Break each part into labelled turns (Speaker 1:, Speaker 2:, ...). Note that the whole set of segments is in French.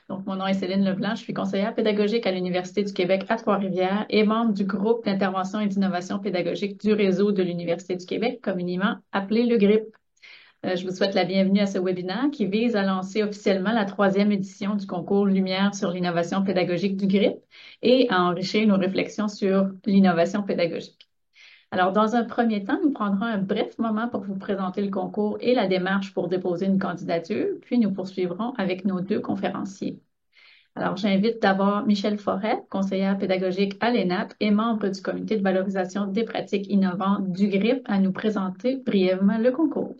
Speaker 1: Donc, mon nom est Céline Leblanc, je suis conseillère pédagogique à l'Université du Québec à Trois-Rivières et membre du groupe d'intervention et d'innovation pédagogique du réseau de l'Université du Québec, communément appelé le GRIP. Je vous souhaite la bienvenue à ce webinaire qui vise à lancer officiellement la troisième édition du concours Lumière sur l'innovation pédagogique du GRIP et à enrichir nos réflexions sur l'innovation pédagogique. Alors, dans un premier temps, nous prendrons un bref moment pour vous présenter le concours et la démarche pour déposer une candidature, puis nous poursuivrons avec nos deux conférenciers. Alors, j'invite d'abord Michèle Forêt, conseillère pédagogique à l'ENAP et membre du comité de valorisation des pratiques innovantes du GRIP, à nous présenter brièvement le concours.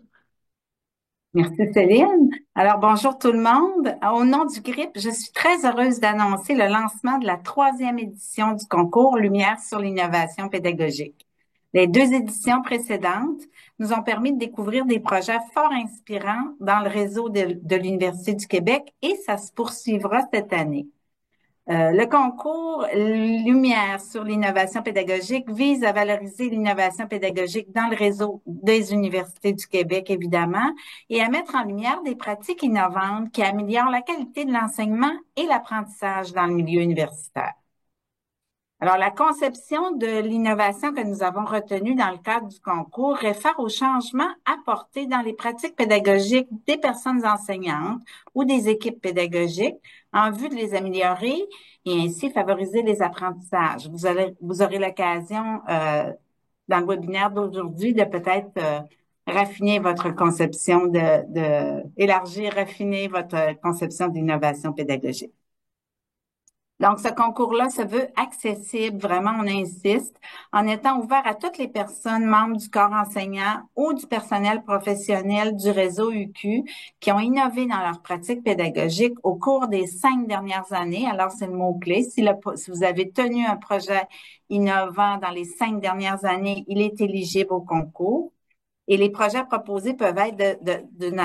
Speaker 2: Merci Céline. Alors bonjour tout le monde. Au nom du GRIP, je suis très heureuse d'annoncer le lancement de la troisième édition du concours Lumière sur l'innovation pédagogique. Les deux éditions précédentes nous ont permis de découvrir des projets fort inspirants dans le réseau de l'Université du Québec et ça se poursuivra cette année. Le concours Lumière sur l'innovation pédagogique vise à valoriser l'innovation pédagogique dans le réseau des universités du Québec, évidemment, et à mettre en lumière des pratiques innovantes qui améliorent la qualité de l'enseignement et l'apprentissage dans le milieu universitaire. Alors, la conception de l'innovation que nous avons retenue dans le cadre du concours réfère aux changements apportés dans les pratiques pédagogiques des personnes enseignantes ou des équipes pédagogiques en vue de les améliorer et ainsi favoriser les apprentissages. Vous aurez l'occasion dans le webinaire d'aujourd'hui de peut-être raffiner votre conception élargir, raffiner votre conception d'innovation pédagogique. Donc, ce concours-là se veut accessible, vraiment, on insiste, en étant ouvert à toutes les personnes membres du corps enseignant ou du personnel professionnel du réseau UQ qui ont innové dans leur pratique pédagogique au cours des 5 dernières années. Alors, c'est le mot-clé. Si vous avez tenu un projet innovant dans les 5 dernières années, il est éligible au concours. Et les projets proposés peuvent être d'une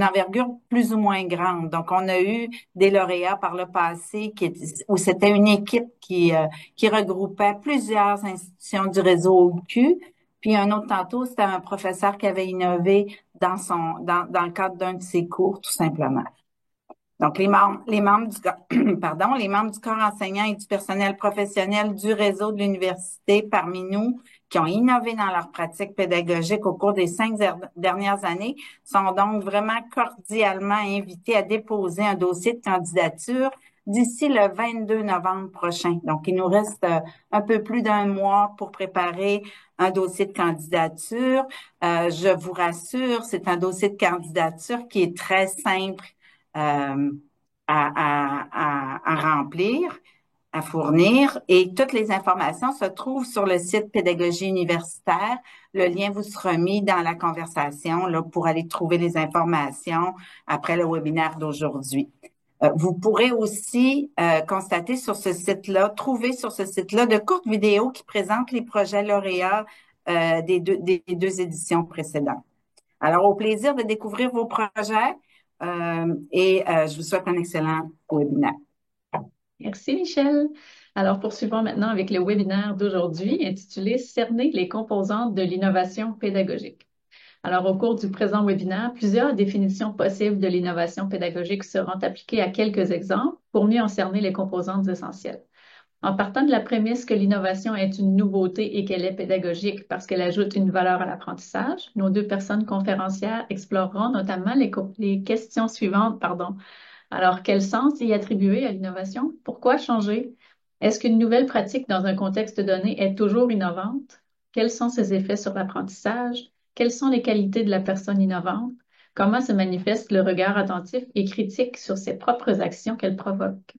Speaker 2: envergure plus ou moins grande. Donc, on a eu des lauréats par le passé où c'était une équipe qui regroupait plusieurs institutions du réseau OQ. Puis un autre tantôt, c'était un professeur qui avait innové dans le cadre d'un de ses cours, tout simplement. Donc, les membres les membres du corps enseignant et du personnel professionnel du réseau de l'université parmi nous qui ont innové dans leur pratique pédagogique au cours des 5 dernières années sont donc vraiment cordialement invités à déposer un dossier de candidature d'ici le 22 novembre prochain. Donc, il nous reste un peu plus d'un mois pour préparer un dossier de candidature. Je vous rassure, c'est un dossier de candidature qui est très simple à remplir, à fournir et toutes les informations se trouvent sur le site Pédagogie universitaire. Le lien vous sera mis dans la conversation là, pour aller trouver les informations après le webinaire d'aujourd'hui. Vous pourrez aussi constater sur ce site-là, trouver sur ce site-là de courtes vidéos qui présentent les projets lauréats des deux éditions précédentes. Alors, au plaisir de découvrir vos projets je vous souhaite un excellent webinaire.
Speaker 1: Merci, Michel. Alors, poursuivons maintenant avec le webinaire d'aujourd'hui intitulé Cerner les composantes de l'innovation pédagogique. Alors, au cours du présent webinaire, plusieurs définitions possibles de l'innovation pédagogique seront appliquées à quelques exemples pour mieux en cerner les composantes essentielles. En partant de la prémisse que l'innovation est une nouveauté et qu'elle est pédagogique parce qu'elle ajoute une valeur à l'apprentissage, nos deux personnes conférencières exploreront notamment les questions suivantes, Alors, quel sens y attribuer à l'innovation? Pourquoi changer? Est-ce qu'une nouvelle pratique dans un contexte donné est toujours innovante? Quels sont ses effets sur l'apprentissage? Quelles sont les qualités de la personne innovante? Comment se manifeste le regard attentif et critique sur ses propres actions qu'elle provoque?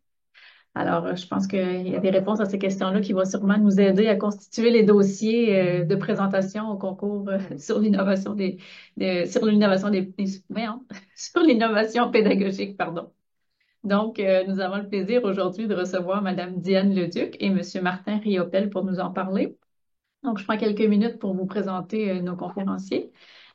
Speaker 1: Alors, je pense qu'il y a des réponses à ces questions-là qui vont sûrement nous aider à constituer les dossiers de présentation au concours sur l'innovation sur l'innovation voyons, sur l'innovation pédagogique, pardon. Donc, nous avons le plaisir aujourd'hui de recevoir Madame Diane Leduc et Monsieur Martin Riopel pour nous en parler. Donc, je prends quelques minutes pour vous présenter nos conférenciers.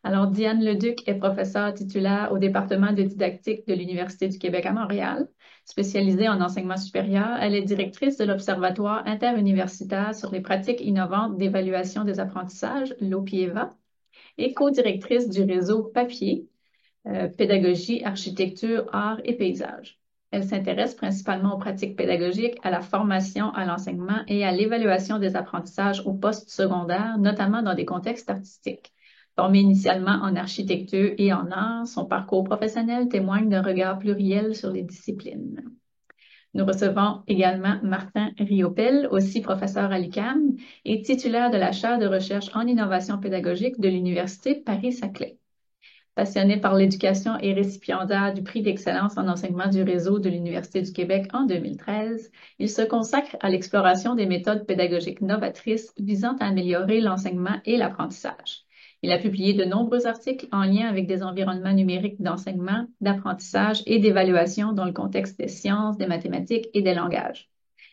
Speaker 1: Alors, Diane Leduc est professeure titulaire au département de didactique de l'Université du Québec à Montréal. Spécialisée en enseignement supérieur, elle est directrice de l'Observatoire interuniversitaire sur les pratiques innovantes d'évaluation des apprentissages, l'OPIEVA, et co-directrice du réseau Papier, pédagogie, architecture, art et paysage. Elle s'intéresse principalement aux pratiques pédagogiques, à la formation, à l'enseignement et à l'évaluation des apprentissages au poste secondaire, notamment dans des contextes artistiques. Formée initialement en architecture et en art, son parcours professionnel témoigne d'un regard pluriel sur les disciplines. Nous recevons également Martin Riopel, aussi professeur à l'UQAM et titulaire de la chaire de recherche en innovation pédagogique de l'Université Paris-Saclay. Passionné par l'éducation et récipiendaire du prix d'excellence en enseignement du réseau de l'Université du Québec en 2013, il se consacre à l'exploration des méthodes pédagogiques novatrices visant à améliorer l'enseignement et l'apprentissage. Il a publié de nombreux articles en lien avec des environnements numériques d'enseignement, d'apprentissage et d'évaluation dans le contexte des sciences, des mathématiques et des langages.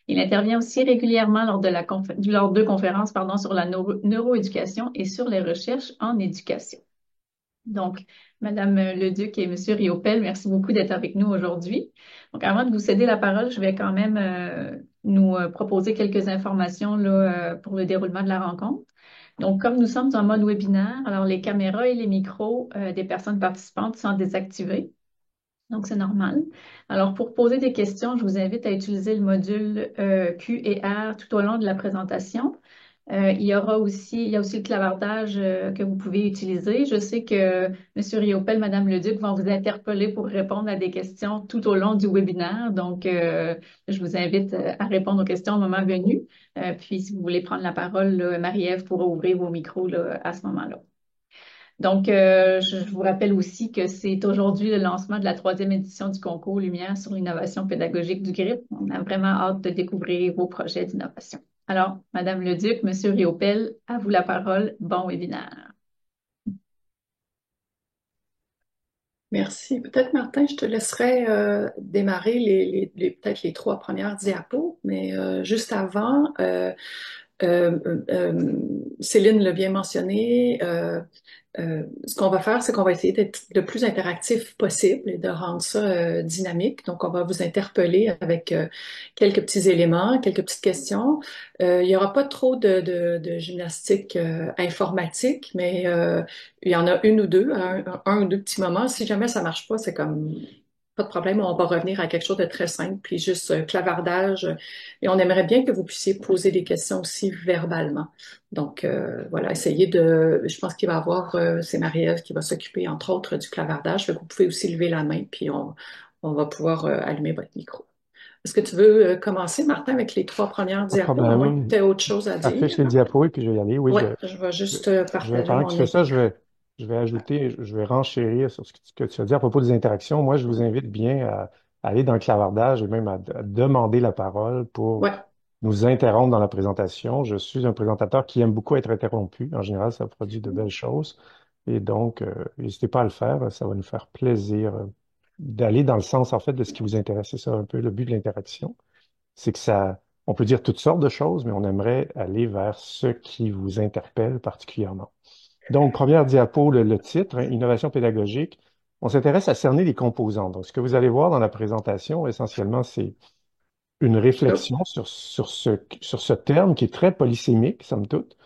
Speaker 1: Il intervient aussi régulièrement lors de conférences sur la neuroéducation et sur les recherches en éducation. Donc, Madame Leduc et Monsieur Riopel, merci beaucoup d'être avec nous aujourd'hui. Donc, avant de vous céder la parole, je vais quand même nous proposer quelques informations là, pour le déroulement de la rencontre. Donc, comme nous sommes en mode webinaire, alors les caméras et les micros des personnes participantes sont désactivés. Donc, c'est normal. Alors, pour poser des questions, je vous invite à utiliser le module Q et R tout au long de la présentation. Il y a aussi le clavardage que vous pouvez utiliser. Je sais que M. Riopel, Mme Leduc vont vous interpeller pour répondre à des questions tout au long du webinaire. Donc, je vous invite à répondre aux questions au moment venu. Puis, si vous voulez prendre la parole, là, Marie-Ève pourra ouvrir vos micros là, à ce moment-là. Donc, je vous rappelle aussi que c'est aujourd'hui le lancement de la 3e édition du concours Lumière sur l'innovation pédagogique du GRIP. On a vraiment hâte de découvrir vos projets d'innovation. Alors, Madame Leduc, Monsieur Riopel, à vous la parole. Bon webinaire.
Speaker 3: Merci. Peut-être, Martin, je te laisserai démarrer peut-être les 3 premières diapos, mais juste avant, Céline l'a bien mentionné, ce qu'on va faire, c'est qu'on va essayer d'être le plus interactif possible et de rendre ça dynamique. Donc, on va vous interpeller avec quelques petits éléments, quelques petites questions. Il n'y aura pas trop de gymnastique informatique, mais il y en a une ou deux, un ou deux petits moments. Si jamais ça marche pas, c'est comme pas de problème, on va revenir à quelque chose de très simple, puis juste clavardage. Et on aimerait bien que vous puissiez poser des questions aussi verbalement. Donc, voilà, essayez de... Je pense qu'il va y avoir... c'est Marie-Ève qui va s'occuper, entre autres, du clavardage. Fait que vous pouvez aussi lever la main, puis on va pouvoir allumer votre micro. Est-ce que tu veux commencer, Martin, avec les 3 premières
Speaker 4: Pas de
Speaker 3: diapos, à moins que
Speaker 4: problème.
Speaker 3: tu aies autre chose à dire?
Speaker 4: Affiche les diapos et puis je vais y aller. Oui,
Speaker 3: Oui, je vais
Speaker 4: je,
Speaker 3: juste partager
Speaker 4: pendant que
Speaker 3: mon
Speaker 4: tu fais ça,
Speaker 3: écran.
Speaker 4: je vais ajouter, je vais renchérir sur ce que tu as dit à propos des interactions. Moi, je vous invite bien à aller dans le clavardage et même à demander la parole pour
Speaker 3: Oui,
Speaker 4: nous interrompre dans la présentation. Je suis un présentateur qui aime beaucoup être interrompu. En général, ça produit de belles choses. Et donc, n'hésitez pas à le faire. Ça va nous faire plaisir d'aller dans le sens, en fait, de ce qui vous intéresse. C'est ça un peu le but de l'interaction. C'est que ça, on peut dire toutes sortes de choses, mais on aimerait aller vers ce qui vous interpelle particulièrement. Donc, première diapo, le titre, hein, Innovation pédagogique. On s'intéresse à cerner les composants. Donc, ce que vous allez voir dans la présentation, essentiellement, c'est une
Speaker 3: oh,
Speaker 4: réflexion sur ce terme qui est très polysémique, somme toute.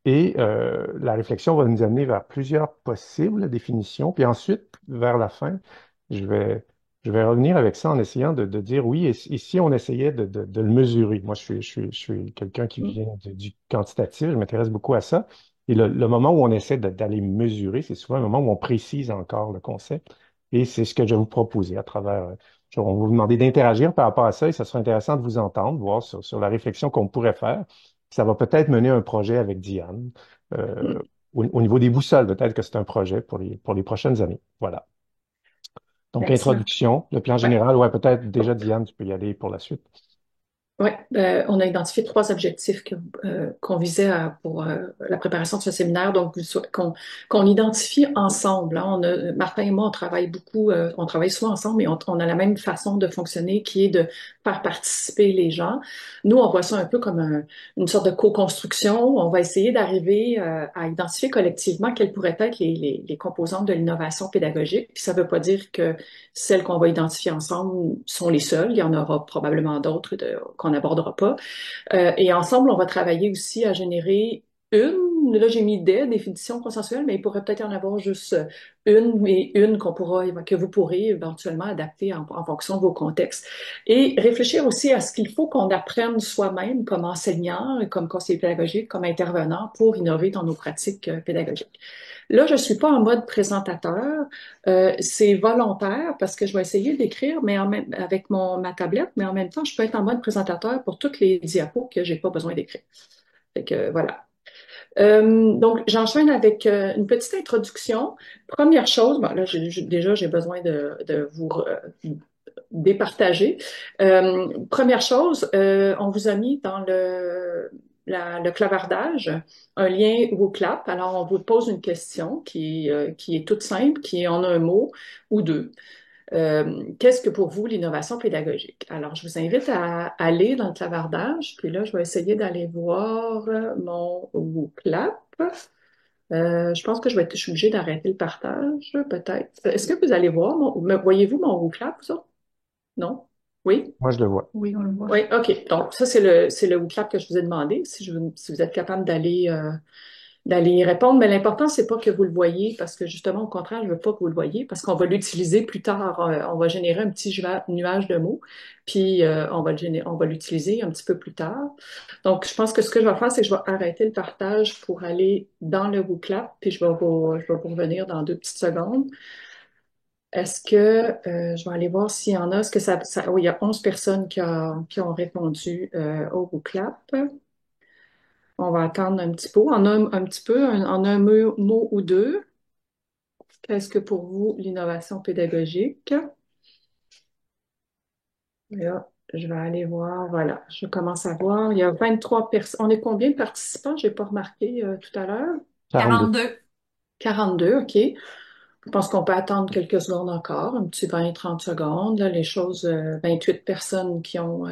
Speaker 4: Et la réflexion va nous amener vers plusieurs possibles définitions. Puis ensuite, vers la fin, je vais, je vais revenir avec ça en essayant de dire oui, et si on essayait de le mesurer. Moi, je suis quelqu'un qui
Speaker 3: mm,
Speaker 4: vient du quantitatif, je m'intéresse beaucoup à ça. Et le moment où on essaie d'aller mesurer, c'est souvent un moment où on précise encore le concept. Et c'est ce que je vais vous proposer à travers on va vous demander d'interagir par rapport à ça et ça sera intéressant de vous entendre, voir sur la réflexion qu'on pourrait faire. Ça va peut-être mener un projet avec Diane.
Speaker 3: mm.
Speaker 4: Au niveau des boussoles, peut-être que c'est un projet pour les prochaines années. Voilà. Donc,
Speaker 3: Excellent.
Speaker 4: introduction, le plan
Speaker 3: Ouais.
Speaker 4: général. Ouais, peut-être déjà, Diane, tu peux y aller pour la suite.
Speaker 3: Oui, on a identifié 3 objectifs qu'on visait pour la préparation de ce séminaire, donc qu'on identifie ensemble. Hein. Martin et moi, on travaille beaucoup, on travaille souvent ensemble, mais on a la même façon de fonctionner qui est de faire participer les gens. Nous, on voit ça un peu comme une sorte de co-construction. On va essayer d'arriver à identifier collectivement quelles pourraient être les composantes de l'innovation pédagogique. Puis ça ne veut pas dire que celles qu'on va identifier ensemble sont les seules. Il y en aura probablement d'autres qu'on n'abordera pas. Et ensemble, on va travailler aussi à générer une là j'ai mis des définitions consensuelles, mais il pourrait peut-être y en avoir juste une, mais une que vous pourrez éventuellement adapter en fonction de vos contextes. Et réfléchir aussi à ce qu'il faut qu'on apprenne soi-même comme enseignant, comme conseiller pédagogique, comme intervenant pour innover dans nos pratiques pédagogiques. Là, je suis pas en mode présentateur. C'est volontaire parce que je vais essayer d'écrire, mais avec ma tablette, mais en même temps, je peux être en mode présentateur pour toutes les diapos que j'ai pas besoin d'écrire. Fait que voilà. Donc, j'enchaîne avec une petite introduction. Première chose, bon, là, déjà, j'ai besoin de vous départager. Première chose, on vous a mis dans le clavardage un lien WooClap. Alors, on vous pose une question qui est toute simple, qui est en un mot ou deux. Qu'est-ce que pour vous l'innovation pédagogique? Alors, je vous invite à aller dans le clavardage, puis là, je vais essayer d'aller voir mon WooClap. Je pense que je suis obligée d'arrêter le partage, peut-être. Est-ce que vous allez voir voyez-vous mon WooClap, ça? Non? Oui?
Speaker 4: Moi, je le vois.
Speaker 1: Oui, on le voit.
Speaker 3: Oui, OK. Donc, ça, c'est le WooClap que je vous ai demandé, si vous êtes capable d'aller y répondre. Mais l'important, c'est pas que vous le voyez, parce que justement, au contraire, je veux pas que vous le voyez, parce qu'on va l'utiliser plus tard. On va générer un petit nuage de mots, puis on va l'utiliser un petit peu plus tard. Donc, je pense que ce que je vais faire, c'est que je vais arrêter le partage pour aller dans le WooClap, puis je vais vous revenir dans 2 petites secondes. Est-ce que je vais aller voir s'il y en a? Est-ce que oui, il y a 11 personnes qui ont répondu au WooClap. On va attendre un petit peu, un petit peu, en un mot ou deux. Qu'est-ce que pour vous l'innovation pédagogique? Là, je vais aller voir. Voilà, je commence à voir. Il y a 23 personnes. On est combien de participants? Je n'ai pas remarqué tout à l'heure.
Speaker 4: 42.
Speaker 3: 42, OK. Je pense qu'on peut attendre quelques secondes encore, un petit 20-30 secondes. Là, les choses, 28 personnes qui ont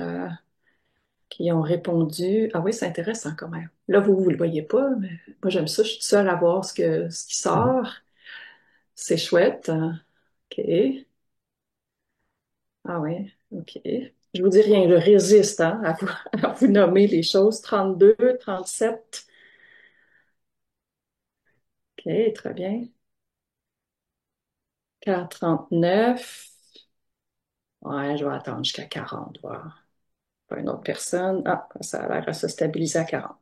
Speaker 3: répondu. Ah oui, c'est intéressant quand même. Là, vous le voyez pas, mais moi, j'aime ça. Je suis toute seule à voir ce qui
Speaker 4: Mhm.
Speaker 3: sort. C'est chouette, hein. OK. Ah oui, OK. Je vous dis rien, je résiste, hein, à vous nommer les choses. 32, 37. OK, très bien. 39. Ouais, je vais attendre jusqu'à 40, voir. Pas une autre personne. Ah, ça a l'air à se stabiliser à 40.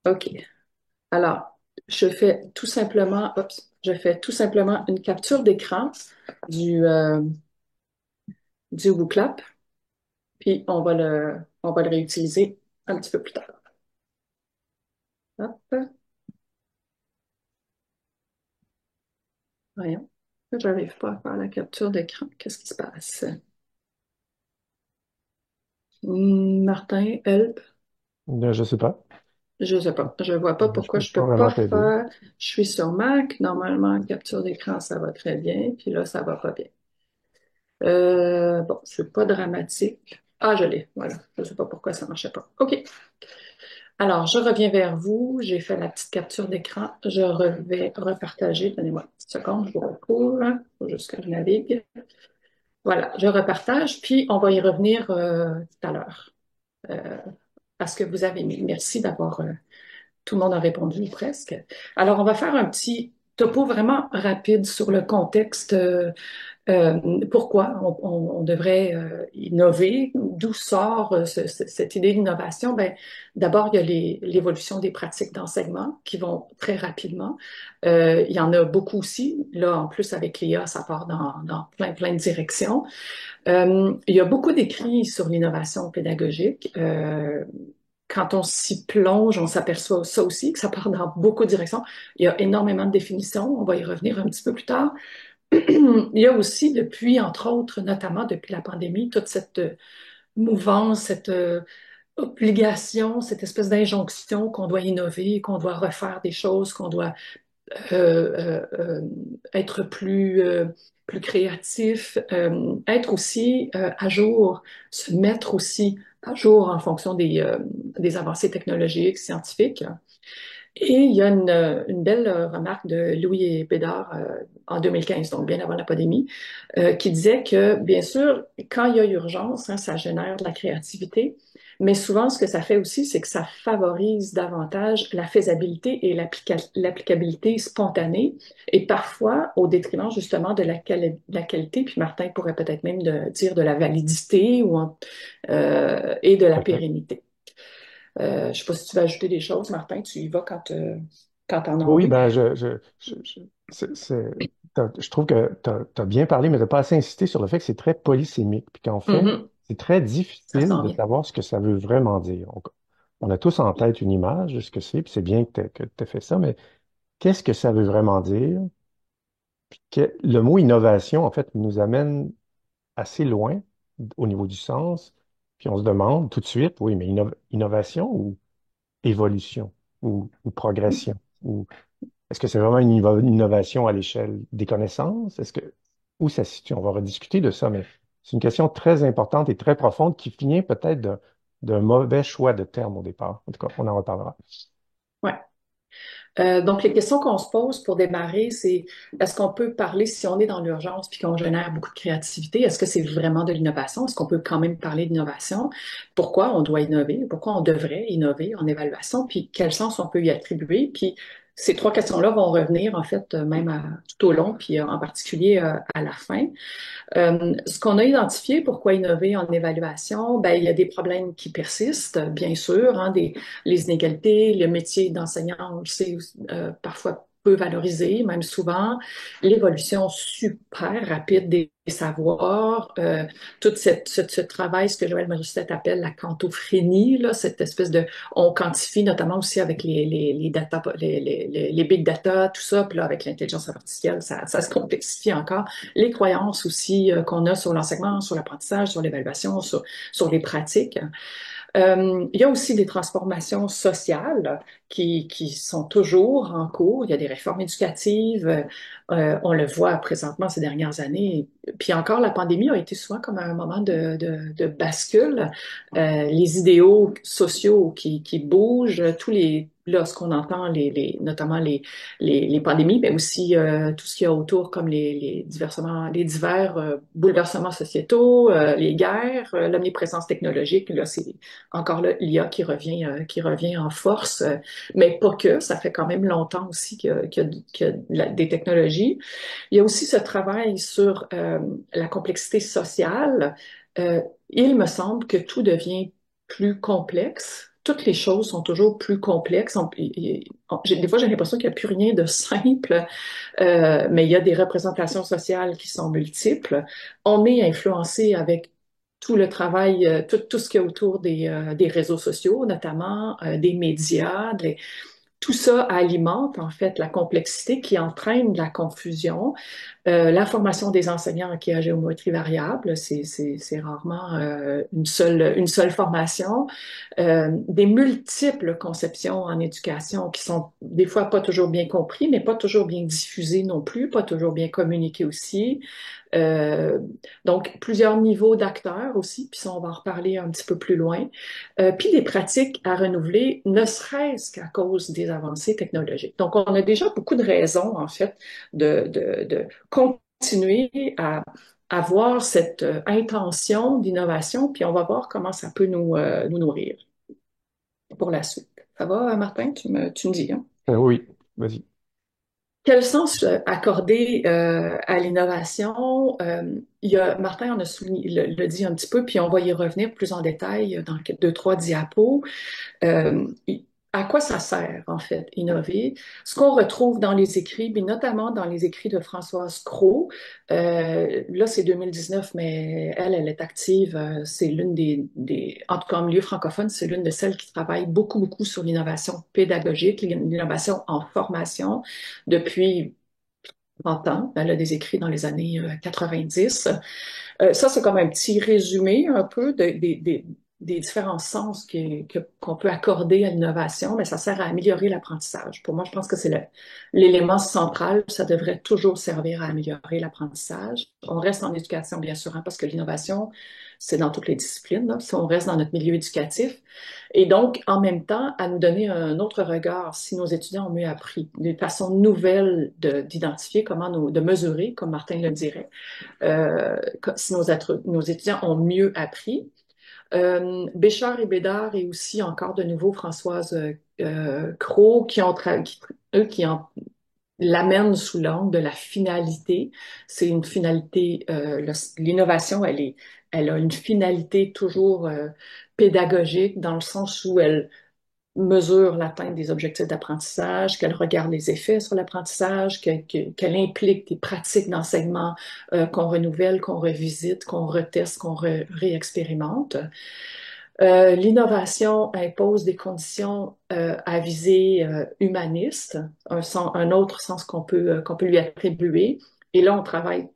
Speaker 3: OK. Alors, je fais tout simplement une capture d'écran du, euh, du WooClap, puis on va le réutiliser un petit peu plus tard. Hop, voyons. Je n'arrive pas à faire la capture d'écran. Qu'est-ce qui se passe? Martin, help.
Speaker 4: Je sais pas.
Speaker 3: Je sais pas. Je vois pas
Speaker 4: Je
Speaker 3: pourquoi
Speaker 4: peux
Speaker 3: je
Speaker 4: pas
Speaker 3: peux pas
Speaker 4: vraiment t'aider.
Speaker 3: faire. Je suis sur Mac. Normalement, capture d'écran, ça va très bien. Puis là, ça va pas bien. Bon, c'est pas dramatique. Ah, je l'ai. Voilà. Je sais pas pourquoi ça marchait pas. OK. Alors, je reviens vers vous. J'ai fait la petite capture d'écran. Je vais repartager. Donnez-moi une petite seconde. Je vous recours. Faut juste que je navigue. Voilà. Je repartage. Puis, on va y revenir tout à l'heure. Euh, à ce que vous avez mis. Merci d'avoir tout le monde a répondu presque. Alors, on va faire un petit topo vraiment rapide sur le contexte. Pourquoi on devrait innover? D'où sort cette idée d'innovation? Ben, d'abord, il y a l'évolution des pratiques d'enseignement qui vont très rapidement. Il y en a beaucoup aussi. Là, en plus, avec l'IA, ça part dans plein de directions. Il y a beaucoup d'écrits sur l'innovation pédagogique. Quand on s'y plonge, on s'aperçoit ça aussi, que ça part dans beaucoup de directions. Il y a énormément de définitions. On va y revenir un petit peu plus tard. Il y a aussi depuis, entre autres, notamment depuis la pandémie, toute cette mouvance, cette obligation, cette espèce d'injonction qu'on doit innover, qu'on doit refaire des choses, qu'on doit être plus créatif, être aussi à jour, se mettre aussi à jour en fonction des avancées technologiques, scientifiques. Et il y a une belle remarque de Louis Bédard en 2015, donc bien avant la pandémie, qui disait que, bien sûr, quand il y a urgence, hein, ça génère de la créativité, Mais souvent, ce que ça fait aussi, c'est que ça favorise davantage la faisabilité et l'applicabilité spontanée, et parfois au détriment justement de la qualité, puis Martin pourrait peut-être même dire de la validité et de la
Speaker 4: Tout à fait.
Speaker 3: pérennité. Je ne sais pas si tu veux ajouter des choses, Martin, tu y vas quand tu en as
Speaker 4: Oui,
Speaker 3: envie.
Speaker 4: ben, je trouve que tu as bien parlé, mais tu n'as pas assez insisté sur le fait que c'est très polysémique, puis qu'en fait,
Speaker 3: Mhm.
Speaker 4: c'est très
Speaker 3: Ça
Speaker 4: difficile
Speaker 3: s'en
Speaker 4: de
Speaker 3: vient.
Speaker 4: savoir ce que ça veut vraiment dire. On a tous en tête une image de ce que c'est, puis c'est bien que tu aies fait ça, mais qu'est-ce que ça veut vraiment dire? Le mot innovation, en fait, nous amène assez loin au niveau du sens, puis on se demande tout de suite, oui, mais innovation ou évolution ou progression? Est-ce que c'est vraiment une innovation à l'échelle des connaissances? Où ça se situe? On va rediscuter de ça, mais c'est une question très importante et très profonde qui vient peut-être d'un mauvais choix de terme au départ. En tout cas, on en reparlera.
Speaker 3: Ouais. Donc, les questions qu'on se pose pour démarrer, c'est est-ce qu'on peut parler, si on est dans l'urgence puis qu'on génère beaucoup de créativité, est-ce que c'est vraiment de l'innovation? Est-ce qu'on peut quand même parler d'innovation? Pourquoi on doit innover? Pourquoi on devrait innover en évaluation? Puis, quel sens on peut y attribuer? Puis, ces trois questions-là vont revenir, en fait, tout au long, puis en particulier à la fin. Ce qu'on a identifié, pourquoi innover en évaluation, ben, il y a des problèmes qui persistent, bien sûr, hein, les inégalités, le métier d'enseignant, on le sait, parfois peu valorisé, même souvent, l'évolution super rapide des savoirs, tout ce travail, ce que Joël Morissette appelle la quantophrénie, là, cette espèce de, on quantifie notamment aussi avec les data, les big data, tout ça, puis là, avec l'intelligence artificielle, ça se complexifie encore. Les croyances aussi qu'on a sur l'enseignement, sur l'apprentissage, sur l'évaluation, sur les pratiques. Il y a aussi des transformations sociales qui sont toujours en cours. Il y a des réformes éducatives. On le voit présentement ces dernières années. Puis encore, la pandémie a été souvent comme un moment de bascule. Les idéaux sociaux qui bougent, lorsqu'on entend notamment les pandémies, mais aussi tout ce qu'il y a autour comme les divers bouleversements sociétaux, les guerres, l'omniprésence technologique. Là, c'est encore là, l'IA qui revient en force, mais pas que, ça fait quand même longtemps aussi qu'il y a des technologies. Il y a aussi ce travail sur la complexité sociale. Euh, il me semble que tout devient plus complexe. Toutes les choses sont toujours plus complexes. Des fois, j'ai l'impression qu'il n'y a plus rien de simple, mais il y a des représentations sociales qui sont multiples. On est influencé avec tout le travail, tout ce qu'il y a autour des réseaux sociaux, notamment des médias, tout ça alimente en fait la complexité qui entraîne de la confusion. La formation des enseignants qui est à géométrie variable, c'est rarement une seule formation. Des multiples conceptions en éducation qui sont des fois pas toujours bien compris, mais pas toujours bien diffusées non plus, pas toujours bien communiquées aussi. Euh, donc, plusieurs niveaux d'acteurs aussi, puis ça, on va en reparler un petit peu plus loin. Puis des pratiques à renouveler, ne serait-ce qu'à cause des avancées technologiques. Donc, on a déjà beaucoup de raisons, en fait, de continuer à avoir cette intention d'innovation, puis on va voir comment ça peut nous nourrir pour la suite. Ça va, Martin? Tu me dis, hein?
Speaker 4: Oui, vas-y.
Speaker 3: Quel sens accorder à l'innovation? Martin en a souligné, le dit un petit peu, puis on va y revenir plus en détail dans deux, trois diapos. Euh, à quoi ça sert, en fait, innover? Ce qu'on retrouve dans les écrits, puis notamment dans les écrits de Françoise Cros, là, c'est 2019, mais elle est active, c'est en tout cas, en milieu francophone, c'est l'une de celles qui travaille beaucoup, beaucoup sur l'innovation pédagogique, l'innovation en formation depuis 30 ans. Elle a des écrits dans les années 90. Ça, c'est comme un petit résumé un peu des différents sens qu'on peut accorder à l'innovation, mais ça sert à améliorer l'apprentissage. Pour moi, je pense que c'est l'élément central. Ça devrait toujours servir à améliorer l'apprentissage. On reste en éducation, bien sûr, hein, parce que l'innovation, c'est dans toutes les disciplines, là, si on reste dans notre milieu éducatif. Et donc, en même temps, à nous donner un autre regard si nos étudiants ont mieux appris, des façons nouvelles d'identifier de mesurer, comme Martin le dirait, si nos étudiants ont mieux appris. Béchard et Bédard et aussi encore de nouveau Françoise Cros eux qui l'amènent sous l'angle de la finalité. C'est une finalité, l'innovation, elle a une finalité toujours pédagogique dans le sens où elle mesure l'atteinte des objectifs d'apprentissage, qu'elle regarde les effets sur l'apprentissage, qu'elle implique des pratiques d'enseignement qu'on renouvelle, qu'on revisite, qu'on reteste, qu'on réexpérimente. L'innovation impose des conditions à visée humaniste, un autre sens qu'on peut lui attribuer. Et là, on travaille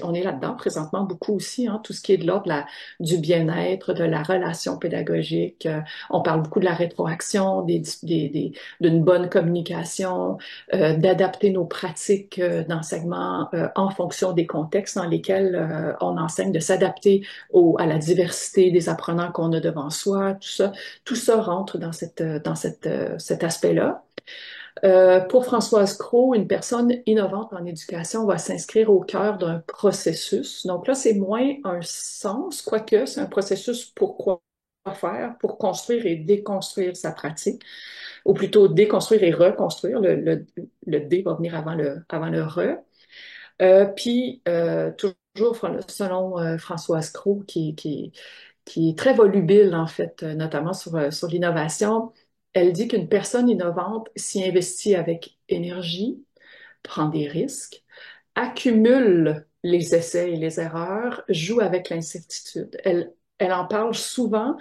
Speaker 3: on est là-dedans présentement beaucoup aussi, hein, tout ce qui est de l'ordre du bien-être, de la relation pédagogique. On parle beaucoup de la rétroaction, d'une bonne communication, d'adapter nos pratiques d'enseignement en fonction des contextes dans lesquels on enseigne, de s'adapter à la diversité des apprenants qu'on a devant soi, tout ça rentre dans cet aspect-là. Pour Françoise Cros, une personne innovante en éducation va s'inscrire au cœur d'un processus. Donc là, c'est moins un sens, quoique c'est un processus pour quoi faire, pour construire et déconstruire sa pratique, ou plutôt déconstruire et reconstruire. Le D va venir avant le re. Puis, toujours selon Françoise Cros, qui est très volubile, en fait, notamment sur l'innovation, elle dit qu'une personne innovante s'y investit avec énergie, prend des risques, accumule les essais et les erreurs, joue avec l'incertitude. Elle en parle souvent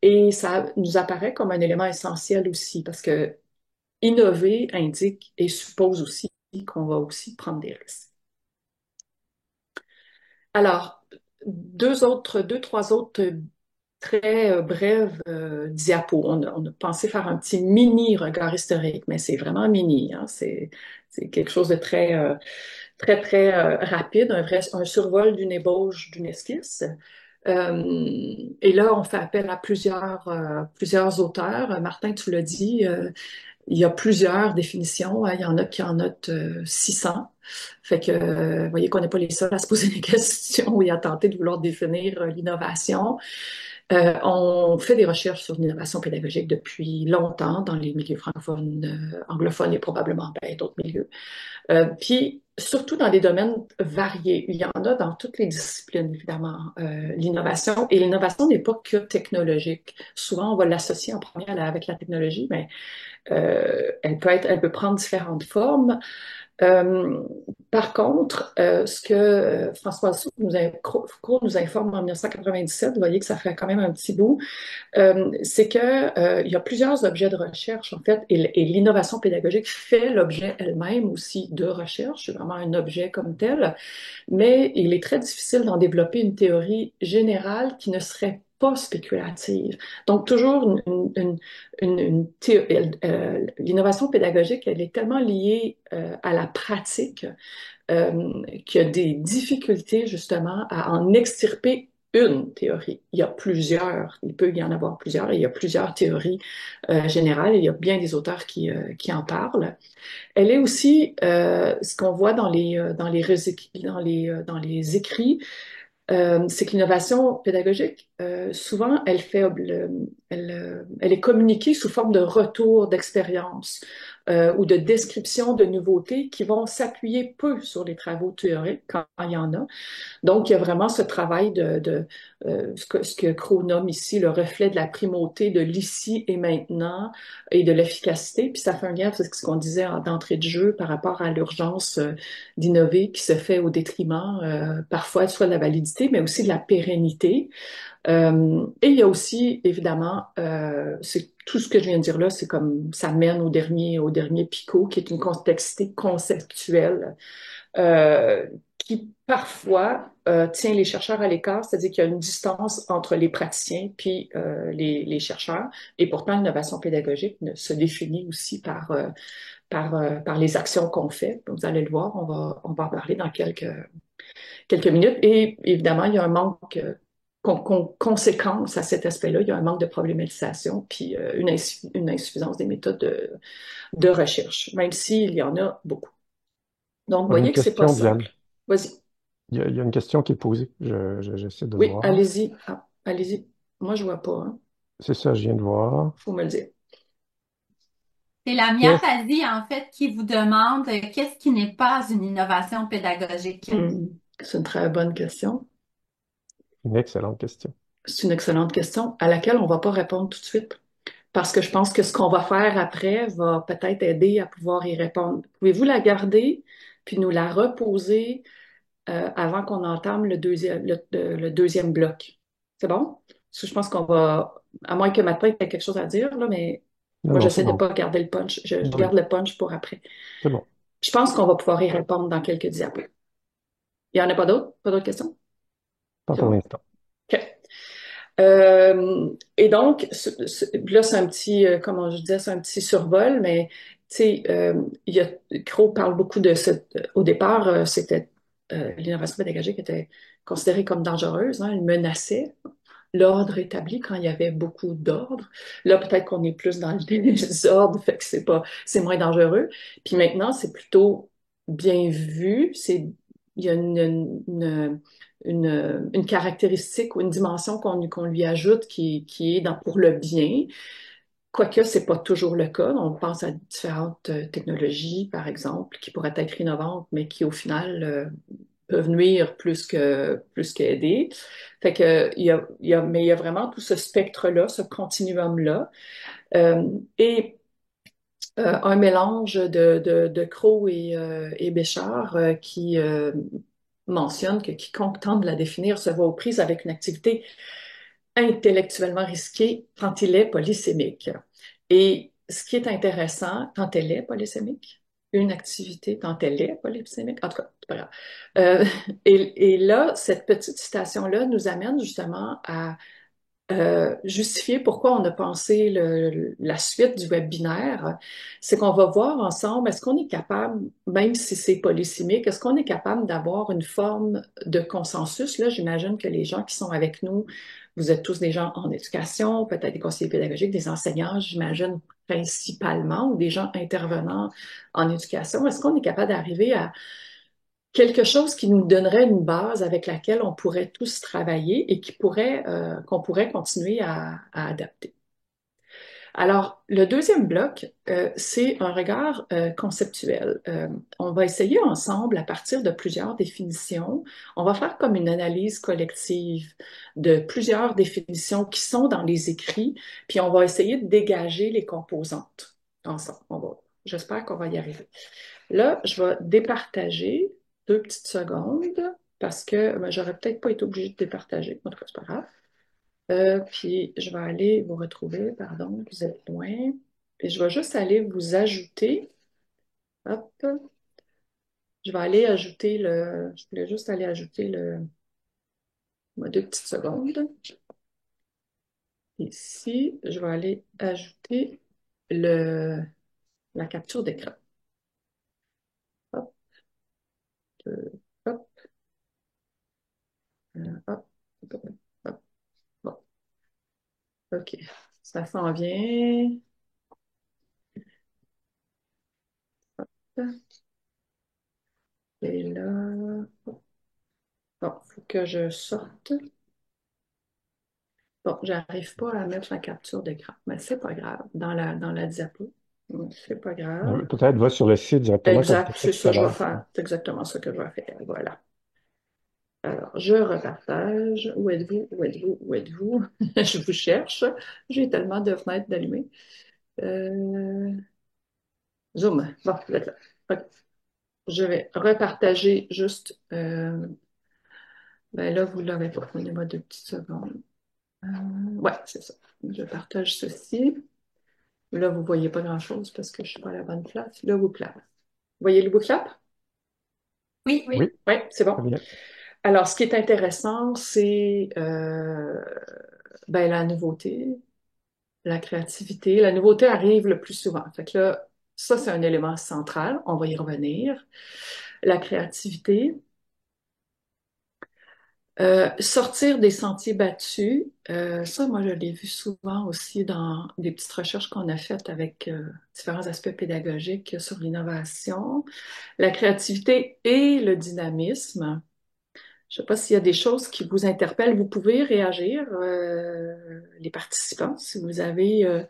Speaker 3: et ça nous apparaît comme un élément essentiel aussi, parce que innover indique et suppose aussi qu'on va aussi prendre des risques. Alors, trois autres très brèves diapos. On a pensé faire un petit mini regard historique, mais c'est vraiment mini, hein. C'est quelque chose de très rapide, un survol d'une ébauche, d'une esquisse. Et là, on fait appel à plusieurs auteurs. Martin, tu l'as dit, il y a plusieurs définitions, hein. Il y en a qui en notent 600. Fait que, vous voyez qu'on n'est pas les seuls à se poser des questions et à tenter de vouloir définir l'innovation. On fait des recherches sur l'innovation pédagogique depuis longtemps dans les milieux francophones, anglophones et probablement d'autres milieux. Puis, surtout dans des domaines variés. Il y en a dans toutes les disciplines, évidemment, l'innovation. Et l'innovation n'est pas que technologique. Souvent, on va l'associer en premier avec la technologie, mais elle peut prendre différentes formes. Par contre, ce que François Cros nous informe en 1997, vous voyez que ça fait quand même un petit bout, c'est que il y a plusieurs objets de recherche en fait, et l'innovation pédagogique fait l'objet elle-même aussi de recherche, c'est vraiment un objet comme tel, mais il est très difficile d'en développer une théorie générale qui ne serait pas spéculative. Donc, toujours l'innovation pédagogique, elle est tellement liée à la pratique qu'il y a des difficultés justement à en extirper une théorie. Il peut y en avoir plusieurs, et il y a plusieurs théories générales, et il y a bien des auteurs qui en parlent. Elle est aussi, ce qu'on voit dans les écrits, c'est que l'innovation pédagogique, souvent, elle est communiquée sous forme de retour d'expérience ou de description de nouveautés qui vont s'appuyer peu sur les travaux théoriques quand il y en a. Donc, il y a vraiment ce travail ce que Cros nomme ici le reflet de la primauté de l'ici et maintenant et de l'efficacité. Puis ça fait un lien avec ce qu'on disait d'entrée de jeu par rapport à l'urgence d'innover qui se fait au détriment parfois soit de la validité, mais aussi de la pérennité. Et il y a aussi, évidemment, c'est tout ce que je viens de dire là, c'est comme ça mène au dernier picot, qui est une complexité conceptuelle qui parfois tient les chercheurs à l'écart, c'est-à-dire qu'il y a une distance entre les praticiens puis les chercheurs, et pourtant l'innovation pédagogique se définit aussi par les actions qu'on fait. Vous allez le voir, on va en parler dans quelques minutes. Et évidemment, il y a un manque conséquence à cet aspect-là, il y a un manque de problématisation, puis une insuffisance des méthodes de recherche, même s'il y en a beaucoup. Donc, vous
Speaker 4: On a une
Speaker 3: voyez que c'est pas
Speaker 4: question,
Speaker 3: simple.
Speaker 4: Diane.
Speaker 3: Vas-y.
Speaker 4: Il y a une question qui est posée. J'essaie de
Speaker 3: Oui,
Speaker 4: voir.
Speaker 3: allez-y. Ah, allez-y. Moi, je vois pas, hein.
Speaker 4: C'est ça, je viens de voir.
Speaker 3: Faut me le dire.
Speaker 2: C'est la
Speaker 4: Qu'est-ce
Speaker 2: Asie, en fait, qui vous demande qu'est-ce qui n'est pas une innovation pédagogique.
Speaker 3: Hmm. C'est une très bonne question.
Speaker 4: une excellente question.
Speaker 3: C'est une excellente question à laquelle on va pas répondre tout de suite. Parce que je pense que ce qu'on va faire après va peut-être aider à pouvoir y répondre. Pouvez-vous la garder, puis nous la reposer avant qu'on entame le deuxième bloc? C'est bon? Parce que je pense qu'on va, à moins que Matin ait quelque chose à dire, là, mais
Speaker 4: Non,
Speaker 3: moi,
Speaker 4: non, c'est
Speaker 3: j'essaie de
Speaker 4: bon.
Speaker 3: pas garder le punch. Je
Speaker 4: Oui,
Speaker 3: garde le punch pour après.
Speaker 4: c'est bon.
Speaker 3: Je pense qu'on va pouvoir y répondre dans quelques diapos. Il n'y en a pas d'autres? Pas d'autres questions?
Speaker 4: Pas
Speaker 3: C'est
Speaker 4: pour
Speaker 3: bon.
Speaker 4: l'instant.
Speaker 3: OK. Et donc, là, c'est un petit, comment je disais, c'est un petit survol, mais tu sais, Crow parle beaucoup de ce. Au départ, c'était l'innovation pédagogique était considérée comme dangereuse, hein, elle menaçait l'ordre établi quand il y avait beaucoup d'ordre. Là, peut-être qu'on est plus dans le désordre, fait que c'est moins dangereux. Puis maintenant, c'est plutôt bien vu. Il y a une caractéristique ou une dimension qu'on lui ajoute qui est pour le bien. Quoique, c'est pas toujours le cas. On pense à différentes technologies, par exemple, qui pourraient être innovantes, mais qui, au final, peuvent nuire plus qu'aider. Fait que, mais il y a vraiment tout ce spectre-là, ce continuum-là. Euh, et un mélange de Crow et Béchard qui mentionne que quiconque tente de la définir se voit aux prises avec une activité intellectuellement risquée quand il est polysémique. Et ce qui est intéressant, quand elle est polysémique, une activité quand elle est polysémique, en tout cas, c'est pas grave. Euh, et là, cette petite citation-là nous amène justement à justifier pourquoi on a pensé la suite du webinaire, c'est qu'on va voir ensemble, est-ce qu'on est capable, même si c'est polysémique, est-ce qu'on est capable d'avoir une forme de consensus? Là, j'imagine que les gens qui sont avec nous, vous êtes tous des gens en éducation, peut-être des conseillers pédagogiques, des enseignants, j'imagine principalement, ou des gens intervenants en éducation. Est-ce qu'on est capable d'arriver à quelque chose qui nous donnerait une base avec laquelle on pourrait tous travailler et qu'on pourrait continuer à adapter. Alors, le deuxième bloc, c'est un regard conceptuel. On va essayer ensemble, à partir de plusieurs définitions, on va faire comme une analyse collective de plusieurs définitions qui sont dans les écrits, puis on va essayer de dégager les composantes ensemble. J'espère qu'on va y arriver. Là, je vais départager 2 petites secondes parce que ben, j'aurais peut-être pas été obligée de départager. En tout cas, c'est pas grave. Puis je vais aller vous retrouver, pardon, vous êtes loin. Puis je vais juste aller vous ajouter. Hop, je vais aller ajouter je voulais juste aller ajouter 2 petites secondes. Ici, je vais aller ajouter la capture d'écran. Hop, hop, hop, hop, hop. Bon, OK. Ça s'en vient. Et là, bon, faut que je sorte. Bon, j'arrive pas à mettre la capture d'écran, mais c'est pas grave. Dans la diapo, c'est pas grave.
Speaker 4: Peut-être va sur le site directement comme tu
Speaker 3: Exact,
Speaker 4: as fait
Speaker 3: c'est
Speaker 4: tout
Speaker 3: ça
Speaker 4: à
Speaker 3: que je vais
Speaker 4: l'heure.
Speaker 3: faire. C'est exactement ça que je vais faire. Voilà. Alors, je repartage. Où êtes-vous? Où êtes-vous? Où êtes-vous? Je vous cherche. J'ai tellement de fenêtres d'allumées. Euh, Zoom. Bon, vous êtes là. OK. Je vais repartager juste. Ben là, vous l'avez pas. Donnez-moi 2 petites secondes. Ouais, c'est ça. Je partage ceci. Là, vous ne voyez pas grand-chose parce que je ne suis pas à la bonne place. Le WooClap. Vous voyez le WooClap?
Speaker 2: Oui,
Speaker 4: Oui,
Speaker 3: Oui, c'est bon.
Speaker 4: très bien.
Speaker 3: Alors, ce qui est intéressant, c'est ben, la nouveauté, la créativité. La nouveauté arrive le plus souvent. Fait que là, ça, c'est un élément central. On va y revenir. La créativité. Sortir des sentiers battus, ça, moi, je l'ai vu souvent aussi dans des petites recherches qu'on a faites avec différents aspects pédagogiques sur l'innovation, la créativité et le dynamisme. Je sais pas s'il y a des choses qui vous interpellent. Vous pouvez réagir, les participants, si vous avez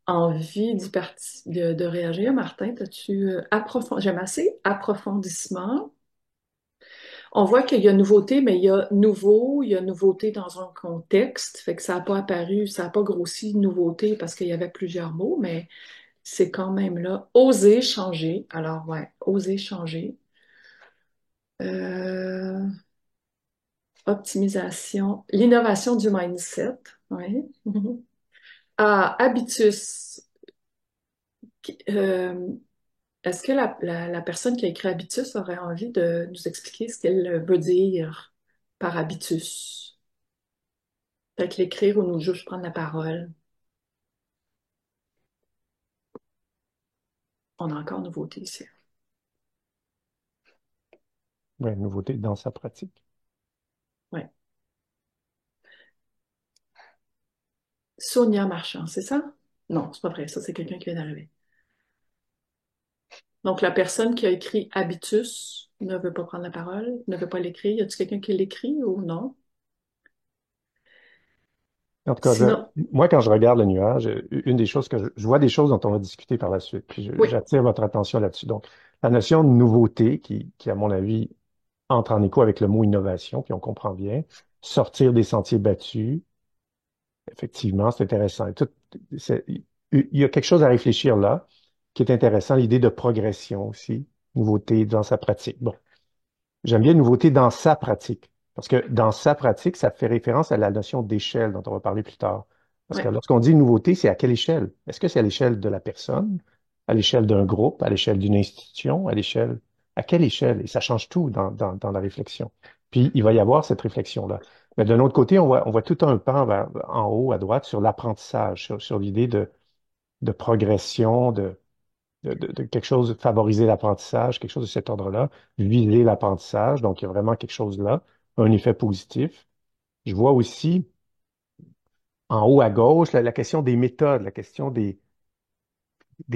Speaker 3: envie de réagir. Martin, as-tu j'aime assez approfondissement. On voit qu'il y a nouveauté, mais il y a nouveau, il y a nouveauté dans un contexte, fait que ça n'a pas apparu, ça n'a pas grossi nouveauté parce qu'il y avait plusieurs mots, mais c'est quand même là. Oser changer. Alors, ouais, oser changer. Euh, Optimisation, l'innovation du mindset. Oui. Ah, habitus. Euh, Est-ce que la personne qui a écrit habitus aurait envie de nous expliquer ce qu'elle veut dire par habitus? Peut-être l'écrire ou nous juste prendre la parole. On a encore nouveauté ici.
Speaker 4: Ouais, nouveauté dans sa pratique.
Speaker 3: Ouais. Sonia Marchand, c'est ça? Non, c'est pas vrai. Ça, c'est quelqu'un qui vient d'arriver. Donc, la personne qui a écrit habitus ne veut pas prendre la parole, ne veut pas l'écrire. Y a-t-il quelqu'un qui l'écrit ou non?
Speaker 4: En tout cas,
Speaker 3: Sinon,
Speaker 4: moi, quand je regarde le nuage, une des choses que je vois des choses dont on va discuter par la suite, puis
Speaker 3: oui,
Speaker 4: j'attire votre attention là-dessus. Donc, la notion de nouveauté à mon avis, entre en écho avec le mot innovation, puis on comprend bien, sortir des sentiers battus, effectivement, c'est intéressant. Il y a quelque chose à réfléchir là, qui est intéressant, l'idée de progression aussi, nouveauté dans sa pratique. Bon. J'aime bien nouveauté dans sa pratique, parce que dans sa pratique, ça fait référence à la notion d'échelle dont on va parler plus tard. Parce que
Speaker 3: ouais,
Speaker 4: lorsqu'on dit nouveauté, c'est à quelle échelle? Est-ce que c'est à l'échelle de la personne, à l'échelle d'un groupe, à l'échelle d'une institution, à quelle échelle? Et ça change tout dans la réflexion. Puis, il va y avoir cette réflexion-là. Mais d'un autre côté, on voit tout un pan en haut à droite sur l'apprentissage, sur l'idée de progression, de quelque chose, favoriser l'apprentissage, quelque chose de cet ordre-là, viser l'apprentissage. Donc, il y a vraiment quelque chose là, un effet positif. Je vois aussi en haut à gauche la question des méthodes, la question des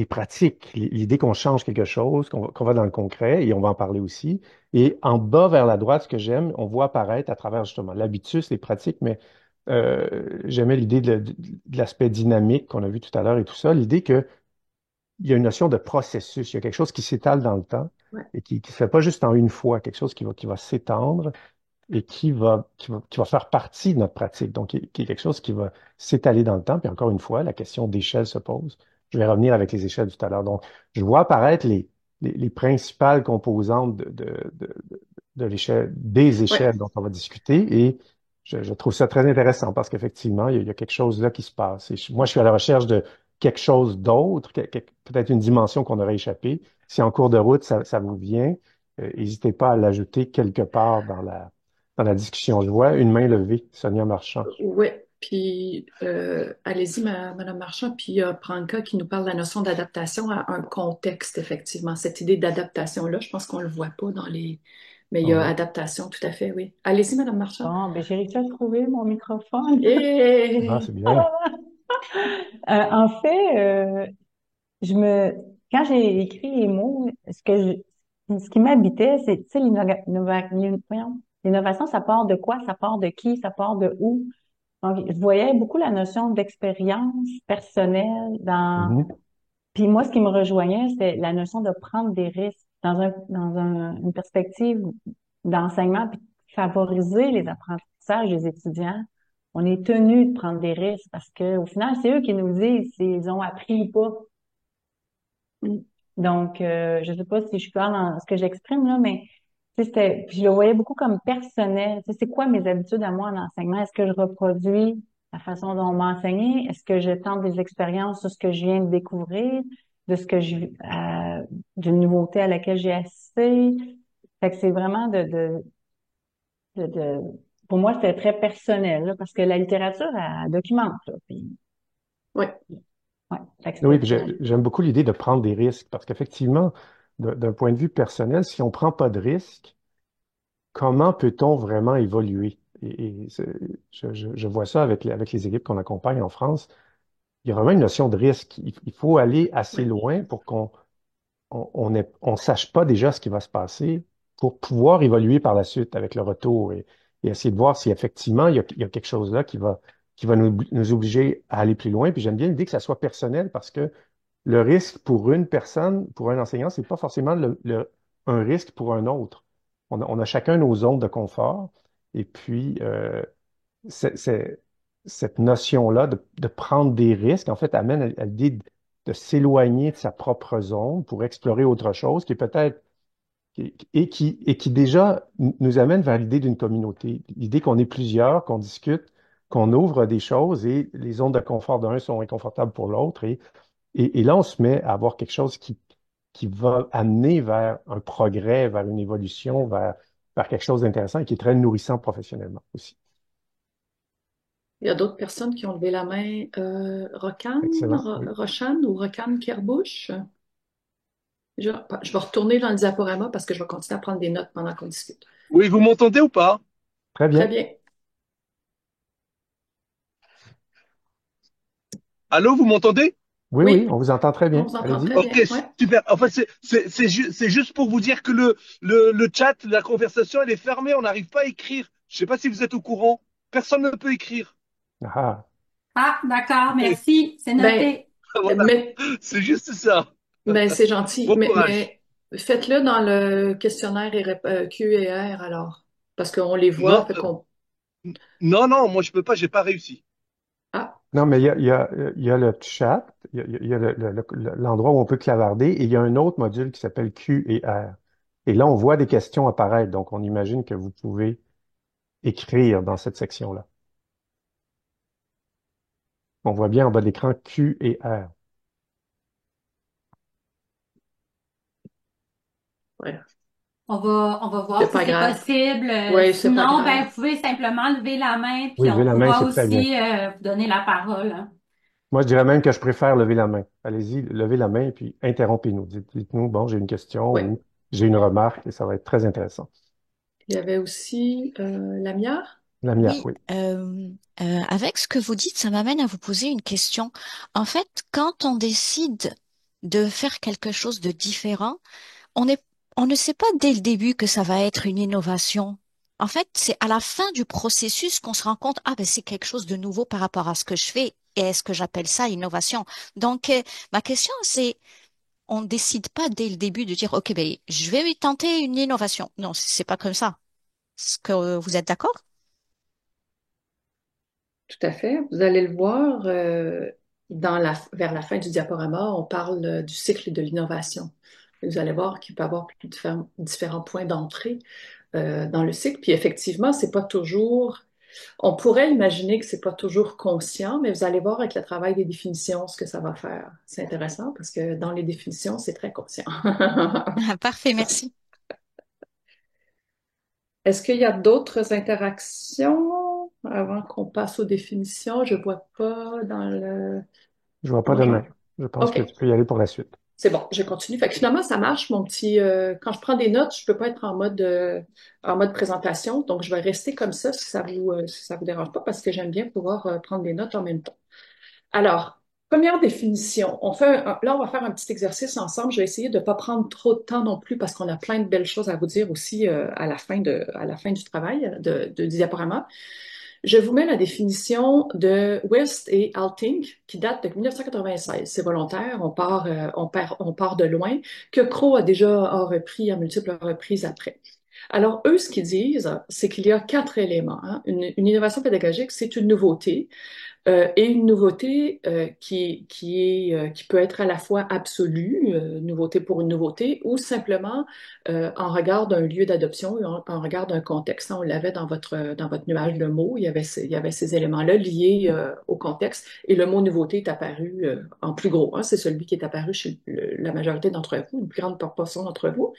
Speaker 4: pratiques, l'idée qu'on change quelque chose, qu'on va dans le concret, et on va en parler aussi. Et en bas vers la droite, ce que j'aime, on voit apparaître à travers justement l'habitus, les pratiques, mais j'aimais l'idée de l'aspect dynamique qu'on a vu tout à l'heure et tout ça, l'idée que il y a une notion de processus. Il y a quelque chose qui s'étale dans le temps
Speaker 3: ouais.
Speaker 4: et qui ne se fait pas juste en une fois, quelque chose qui va s'étendre et qui va faire partie de notre pratique. Donc, qui est quelque chose qui va s'étaler dans le temps. Puis encore une fois, la question d'échelle se pose. Je vais revenir avec les échelles tout à l'heure. Donc, je vois apparaître les principales composantes de l'échelle, des
Speaker 3: Ouais.
Speaker 4: échelles dont on va discuter et je trouve ça très intéressant parce qu'effectivement, il y a quelque chose là qui se passe. Et moi, je suis à la recherche de quelque chose d'autre, peut-être une dimension qu'on aurait échappé. Si en cours de route, ça vous vient, n'hésitez pas à l'ajouter quelque part dans la discussion. Je vois une main levée, Sonia Marchand.
Speaker 3: Oui, puis allez-y, Madame Marchand, puis il y a Pranka qui nous parle de la notion d'adaptation à un contexte, effectivement. Cette idée d'adaptation-là, je pense qu'on ne le voit pas dans les... Mais il y a
Speaker 4: Mhm.
Speaker 3: adaptation, tout à fait, oui. Allez-y, Madame Marchand.
Speaker 5: Bon, ben j'ai réussi à trouver mon microphone.
Speaker 4: Ah,
Speaker 3: Et...
Speaker 4: c'est bien.
Speaker 5: En fait, je me, quand j'ai écrit les mots, ce qui m'habitait, c'est, tu sais, voyons, l'innovation, ça part de quoi? Ça part de qui? Ça part de où? Donc, je voyais beaucoup la notion d'expérience personnelle
Speaker 4: Mhm.
Speaker 5: puis moi, ce qui me rejoignait, c'est la notion de prendre des risques une perspective d'enseignement, puis de favoriser les apprentissages des étudiants. On est tenu de prendre des risques parce que au final, c'est eux qui nous disent s'ils ont appris ou pas. Donc, je sais pas si je suis claire dans ce que j'exprime là, mais tu sais, puis je le voyais beaucoup comme personnel. Tu sais, c'est quoi mes habitudes à moi en enseignement? Est-ce que je reproduis la façon dont on m'a enseigné? Est-ce que je tente des expériences sur ce que je viens de découvrir, de ce que d'une nouveauté à laquelle j'ai assisté? Fait que c'est vraiment de pour moi, c'était très personnel, là, parce que la littérature, elle documente, là, puis,
Speaker 3: Oui,
Speaker 5: ouais. Fait que
Speaker 4: Oui,
Speaker 5: c'était
Speaker 4: puis
Speaker 5: ça.
Speaker 4: j'aime beaucoup l'idée de prendre des risques parce qu'effectivement, d'un point de vue personnel, si on ne prend pas de risques, comment peut-on vraiment évoluer? Je vois ça avec les équipes qu'on accompagne en France. Il y a vraiment une notion de risque. Il faut aller assez
Speaker 3: oui,
Speaker 4: loin pour qu'on on sache pas déjà ce qui va se passer pour pouvoir évoluer par la suite avec le retour et essayer de voir si effectivement il y a quelque chose là qui va nous obliger à aller plus loin. Puis j'aime bien l'idée que ça soit personnel parce que le risque pour une personne, pour un enseignant, c'est pas forcément un risque pour un autre. On a chacun nos zones de confort. Et puis, c'est- cette notion-là de prendre des risques, en fait, amène à l'idée de s'éloigner de sa propre zone pour explorer autre chose qui est peut-être et qui déjà nous amène vers l'idée d'une communauté, l'idée qu'on est plusieurs, qu'on discute, qu'on ouvre des choses et les zones de confort d'un sont inconfortables pour l'autre. Et là, on se met à avoir quelque chose qui va amener vers un progrès, vers une évolution, vers quelque chose d'intéressant et qui est très nourrissant professionnellement aussi.
Speaker 3: Il y a d'autres personnes qui ont levé la main.
Speaker 4: Excellent. Oui.
Speaker 3: Rochane ou Rocane Kerbouche. Je vais retourner dans le diaporama parce que je vais continuer à prendre des notes pendant qu'on discute.
Speaker 6: Oui, vous m'entendez ou pas?
Speaker 4: Très
Speaker 3: Très
Speaker 4: bien.
Speaker 3: bien.
Speaker 6: Allô, vous m'entendez?
Speaker 4: Oui, oui,
Speaker 3: Oui,
Speaker 4: on vous entend très
Speaker 3: on
Speaker 4: bien.
Speaker 3: vous entend
Speaker 4: Allez-y.
Speaker 3: très
Speaker 6: Ok,
Speaker 3: bien. Ouais.
Speaker 6: super. En fait, c'est juste pour vous dire que le chat, la conversation, elle est fermée. On n'arrive pas à écrire. Je sais pas si vous êtes au courant. Personne ne peut écrire.
Speaker 4: Ah,
Speaker 2: Ah, d'accord, merci, c'est
Speaker 3: Ben,
Speaker 2: noté.
Speaker 6: Voilà,
Speaker 3: mais,
Speaker 6: c'est juste ça.
Speaker 3: ben, c'est gentil.
Speaker 6: Bon courage.
Speaker 3: Mais faites-le dans le questionnaire Q et R alors. Parce qu'on les voit,
Speaker 6: Non,
Speaker 3: fait qu'on.
Speaker 6: non, moi je peux pas. J'ai pas réussi.
Speaker 3: Ah,
Speaker 4: non, mais il y a le chat, il y a l'endroit où on peut clavarder et il y a un autre module qui s'appelle Q et R. Et là, on voit des questions apparaître. Donc, on imagine que vous pouvez écrire dans cette section-là. On voit bien en bas de l'écran Q et R.
Speaker 3: ouais.
Speaker 2: On va
Speaker 3: C'est
Speaker 2: voir si
Speaker 3: pas
Speaker 2: c'est
Speaker 3: grave.
Speaker 2: possible.
Speaker 3: Oui, c'est pas
Speaker 2: Sinon, ben,
Speaker 3: grave.
Speaker 2: vous pouvez simplement lever la main, puis
Speaker 4: Oui, lever
Speaker 2: on
Speaker 4: la main,
Speaker 2: pourra
Speaker 4: c'est très bien.
Speaker 2: aussi vous donner la parole, hein.
Speaker 4: Moi, je dirais même que je préfère lever la main. Allez-y, levez la main et puis interrompez-nous. Dites-nous, bon, j'ai une question
Speaker 3: Oui.
Speaker 4: ou j'ai une remarque et ça va être très intéressant.
Speaker 3: Il y avait aussi Lamia.
Speaker 4: Lamia,
Speaker 7: Oui,
Speaker 4: oui.
Speaker 7: avec ce que vous dites, ça m'amène à vous poser une question. En fait, quand on décide de faire quelque chose de différent, on est, on ne sait pas dès le début que ça va être une innovation. En fait, c'est à la fin du processus qu'on se rend compte, ah ben c'est quelque chose de nouveau par rapport à ce que je fais. Et est-ce que j'appelle ça innovation? Donc, ma question, c'est, on ne décide pas dès le début de dire, OK, ben, je vais tenter une innovation. Non, c'est pas comme ça. Est-ce que vous êtes d'accord?
Speaker 3: Tout à fait. Vous allez le voir vers la fin du diaporama, on parle du cycle de l'innovation. Vous allez voir qu'il peut y avoir différents points d'entrée dans le cycle. Puis effectivement, c'est pas toujours. On pourrait imaginer que c'est pas toujours conscient, mais vous allez voir avec le travail des définitions ce que ça va faire. C'est intéressant parce que dans les définitions, c'est très conscient.
Speaker 7: Parfait, merci.
Speaker 3: Est-ce qu'il y a d'autres interactions avant qu'on passe aux définitions? Je vois pas dans le.
Speaker 4: Je vois pas
Speaker 3: Non,
Speaker 4: de main. Je pense que
Speaker 3: OK.
Speaker 4: tu peux y aller pour la suite.
Speaker 3: C'est bon, je continue. Fait que finalement, ça marche, mon petit. Quand je prends des notes, je peux pas être en mode présentation, donc je vais rester comme ça si ça vous dérange pas, parce que j'aime bien pouvoir prendre des notes en même temps. Alors, première définition. Là, on va faire un petit exercice ensemble. Je vais essayer de ne pas prendre trop de temps non plus, parce qu'on a plein de belles choses à vous dire aussi à la fin du travail du diaporama. Je vous mets la définition de West et Alting, qui date de 1996. C'est volontaire, on part de loin, que Crow a repris à multiples reprises après. Alors, eux, ce qu'ils disent, c'est qu'il y a quatre éléments, hein. Une innovation pédagogique, c'est une nouveauté. Et une nouveauté qui peut être à la fois absolue, nouveauté pour une nouveauté, ou simplement en regard d'un lieu d'adoption, en regard d'un contexte. On l'avait dans votre nuage de mots, il y avait ces éléments-là liés au contexte, et le mot nouveauté est apparu en plus gros, hein. C'est celui qui est apparu chez la majorité d'entre vous, une plus grande proportion d'entre vous.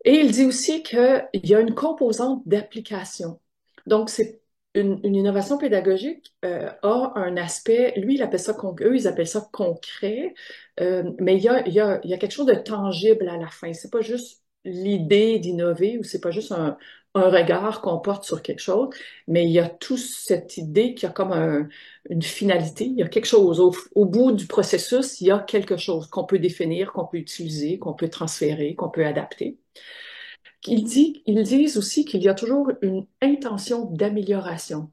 Speaker 3: Et il dit aussi qu'il y a une composante d'application. Donc, c'est une innovation pédagogique a un aspect, lui, eux, ils appellent ça concret, mais il y a quelque chose de tangible à la fin. C'est pas juste l'idée d'innover ou c'est pas juste un regard qu'on porte sur quelque chose, mais il y a toute cette idée qu'il y a comme une finalité, il y a quelque chose. Au bout du processus, il y a quelque chose qu'on peut définir, qu'on peut utiliser, qu'on peut transférer, qu'on peut adapter. Ils disent aussi qu'il y a toujours une intention d'amélioration.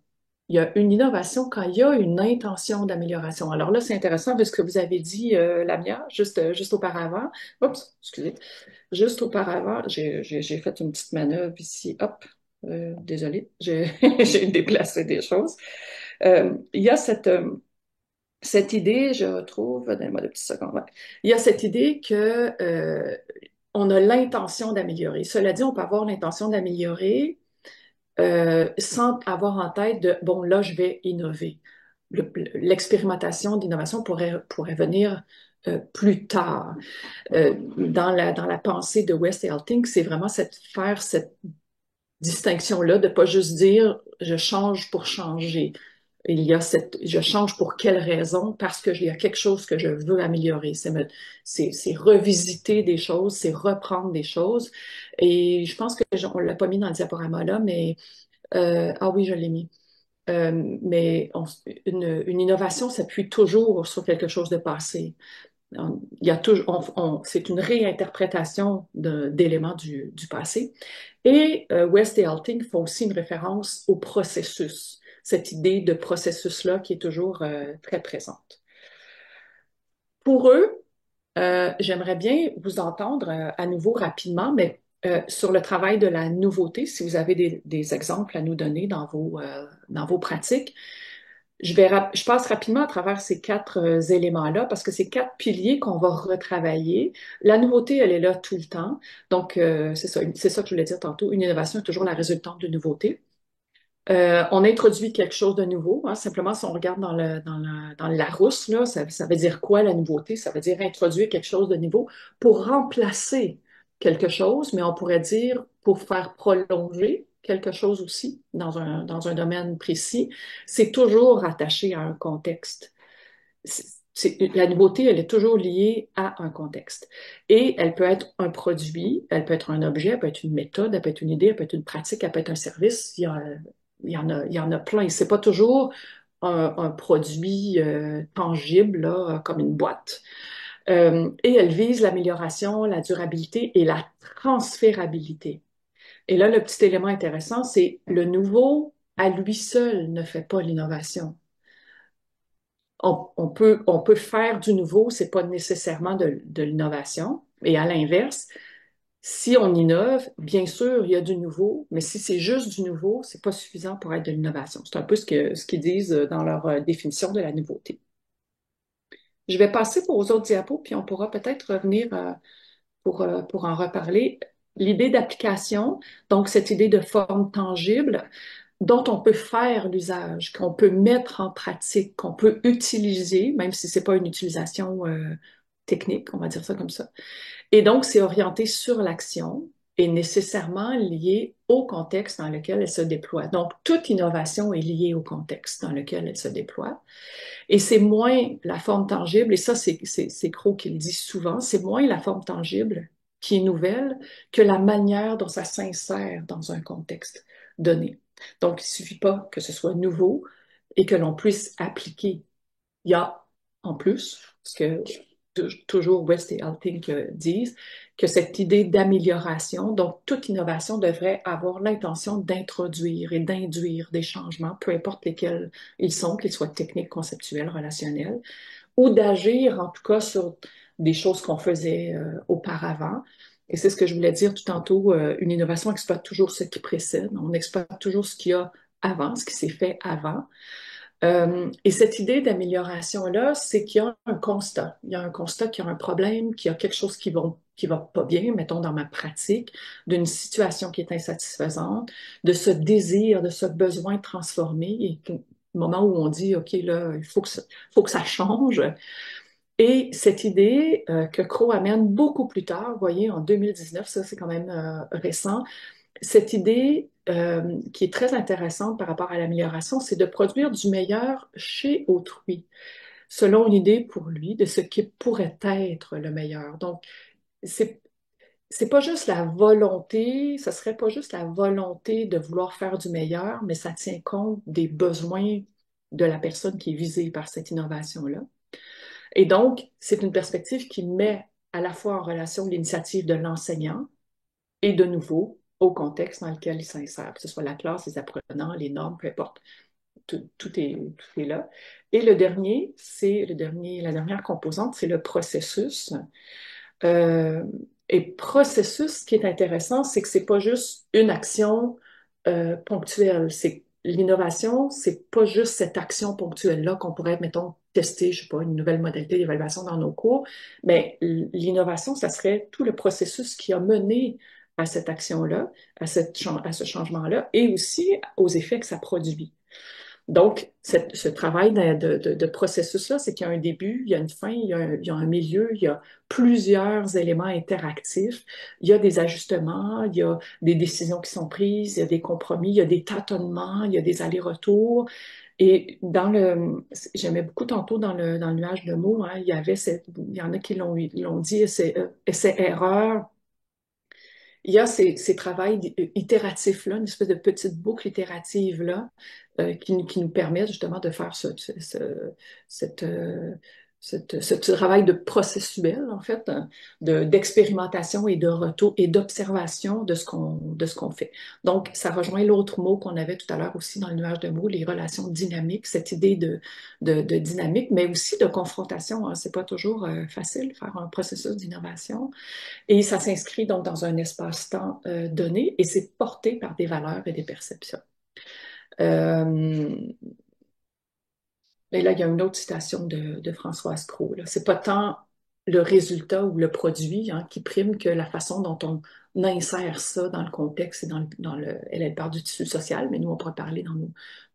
Speaker 3: Il y a une innovation quand il y a une intention d'amélioration. Alors là, c'est intéressant de ce que vous avez dit, Lamia, juste auparavant. Oups, excusez. Juste auparavant, j'ai fait une petite manœuvre ici. Hop, désolée, j'ai déplacé des choses. Il y a cette idée, je retrouve, donnez-moi 2 petites secondes. Ouais. Il y a cette idée que on a l'intention d'améliorer. Cela dit, on peut avoir l'intention d'améliorer sans avoir en tête de, bon, là, je vais innover. L'expérimentation d'innovation pourrait venir plus tard. Dans la pensée de West et Elting, c'est vraiment faire cette distinction-là, de pas juste dire je change pour changer. Il y a je change pour quelle raison? Parce qu'il y a quelque chose que je veux améliorer. C'est revisiter des choses, c'est reprendre des choses. Et je pense que on l'a pas mis dans le diaporama là, mais ah oui, je l'ai mis. Mais une innovation s'appuie toujours sur quelque chose de passé. Il y a toujours, c'est une réinterprétation d'éléments du passé. Et West et Elting font aussi une référence au processus, cette idée de processus-là qui est toujours très présente. Pour eux, j'aimerais bien vous entendre à nouveau rapidement, mais sur le travail de la nouveauté, si vous avez des exemples à nous donner dans vos pratiques. Je passe rapidement à travers ces 4 éléments-là parce que c'est 4 piliers qu'on va retravailler. La nouveauté, elle est là tout le temps. Donc, c'est ça que je voulais dire tantôt. Une innovation est toujours la résultante de nouveauté. On introduit quelque chose de nouveau. Hein. Simplement, si on regarde dans le Larousse, là, ça veut dire quoi la nouveauté? Ça veut dire introduire quelque chose de nouveau pour remplacer quelque chose, mais on pourrait dire pour faire prolonger quelque chose aussi dans un domaine précis. C'est toujours rattaché à un contexte. La nouveauté, elle est toujours liée à un contexte. Et elle peut être un produit, elle peut être un objet, elle peut être une méthode, elle peut être une idée, elle peut être une pratique, elle peut être un service. Il y en a plein. C'est pas toujours un produit tangible, là, comme une boîte. Et elle vise l'amélioration, la durabilité et la transférabilité. Et là, le petit élément intéressant, c'est le nouveau à lui seul ne fait pas l'innovation. On peut faire du nouveau, c'est pas nécessairement de l'innovation. Et à l'inverse, si on innove, bien sûr, il y a du nouveau, mais si c'est juste du nouveau, c'est pas suffisant pour être de l'innovation. C'est un peu ce qu'ils disent dans leur définition de la nouveauté. Je vais passer aux autres diapos, puis on pourra peut-être revenir pour en reparler. L'idée d'application, donc cette idée de forme tangible dont on peut faire l'usage, qu'on peut mettre en pratique, qu'on peut utiliser, même si c'est pas une utilisation technique, on va dire ça comme ça. Et donc, c'est orienté sur l'action et nécessairement lié au contexte dans lequel elle se déploie. Donc, toute innovation est liée au contexte dans lequel elle se déploie. Et c'est moins la forme tangible, et ça, c'est Crow qui le dit souvent, c'est moins la forme tangible qui est nouvelle que la manière dont ça s'insère dans un contexte donné. Donc, il ne suffit pas que ce soit nouveau et que l'on puisse appliquer. Il y a, en plus, ce que toujours West et Elting disent, que cette idée d'amélioration, donc toute innovation devrait avoir l'intention d'introduire et d'induire des changements, peu importe lesquels ils sont, qu'ils soient techniques, conceptuels, relationnels, ou d'agir en tout cas sur des choses qu'on faisait auparavant. Et c'est ce que je voulais dire tout tantôt, une innovation exploite toujours ce qui précède, on exploite toujours ce qu'il y a avant, ce qui s'est fait avant. Et cette idée d'amélioration-là, c'est qu'il y a un constat. Il y a un constat qu'il y a un problème, qu'il y a quelque chose qui va pas bien, mettons dans ma pratique, d'une situation qui est insatisfaisante, de ce désir, de ce besoin de transformer, et au moment où on dit, OK, là, il faut que ça change. Et cette idée que Crow amène beaucoup plus tard, vous voyez, en 2019, ça c'est quand même récent, cette idée qui est très intéressante par rapport à l'amélioration, c'est de produire du meilleur chez autrui, selon une idée pour lui de ce qui pourrait être le meilleur. Donc, c'est pas juste la volonté, ça serait pas juste la volonté de vouloir faire du meilleur, mais ça tient compte des besoins de la personne qui est visée par cette innovation-là. Et donc, c'est une perspective qui met à la fois en relation l'initiative de l'enseignant et de nouveau au contexte dans lequel il s'insère, que ce soit la classe, les apprenants, les normes, peu importe. Tout est là. Et la dernière composante, c'est le processus. Euh, et processus, ce qui est intéressant, c'est que c'est pas juste une action ponctuelle. C'est l'innovation, c'est pas juste cette action ponctuelle-là qu'on pourrait, mettons, tester, je sais pas, une nouvelle modalité d'évaluation dans nos cours. Mais l'innovation, ça serait tout le processus qui a mené à cette action-là, à ce changement-là, et aussi aux effets que ça produit. Donc, ce travail de processus-là, c'est qu'il y a un début, il y a une fin, il y a un milieu, il y a plusieurs éléments interactifs, il y a des ajustements, il y a des décisions qui sont prises, il y a des compromis, il y a des tâtonnements, il y a des allers-retours. Et j'aimais beaucoup tantôt dans le nuage de mots, hein, il y en a qui l'ont dit, essai-erreur. Il y a ces travails itératifs-là, une espèce de petite boucle itérative-là, qui nous permettent justement de faire cette, euh, ce travail de processuel, en fait, hein, d'expérimentation et de retour et d'observation de ce qu'on fait. Donc, ça rejoint l'autre mot qu'on avait tout à l'heure aussi dans le nuage de mots, les relations dynamiques, cette idée de dynamique, mais aussi de confrontation, hein. C'est pas toujours facile de faire un processus d'innovation. Et ça s'inscrit donc dans un espace-temps donné et c'est porté par des valeurs et des perceptions. Euh, et là, il y a une autre citation de Françoise Cros. C'est pas tant le résultat ou le produit, hein, qui prime que la façon dont on insère ça dans le contexte et elle parle du tissu social, mais nous, on pourrait parler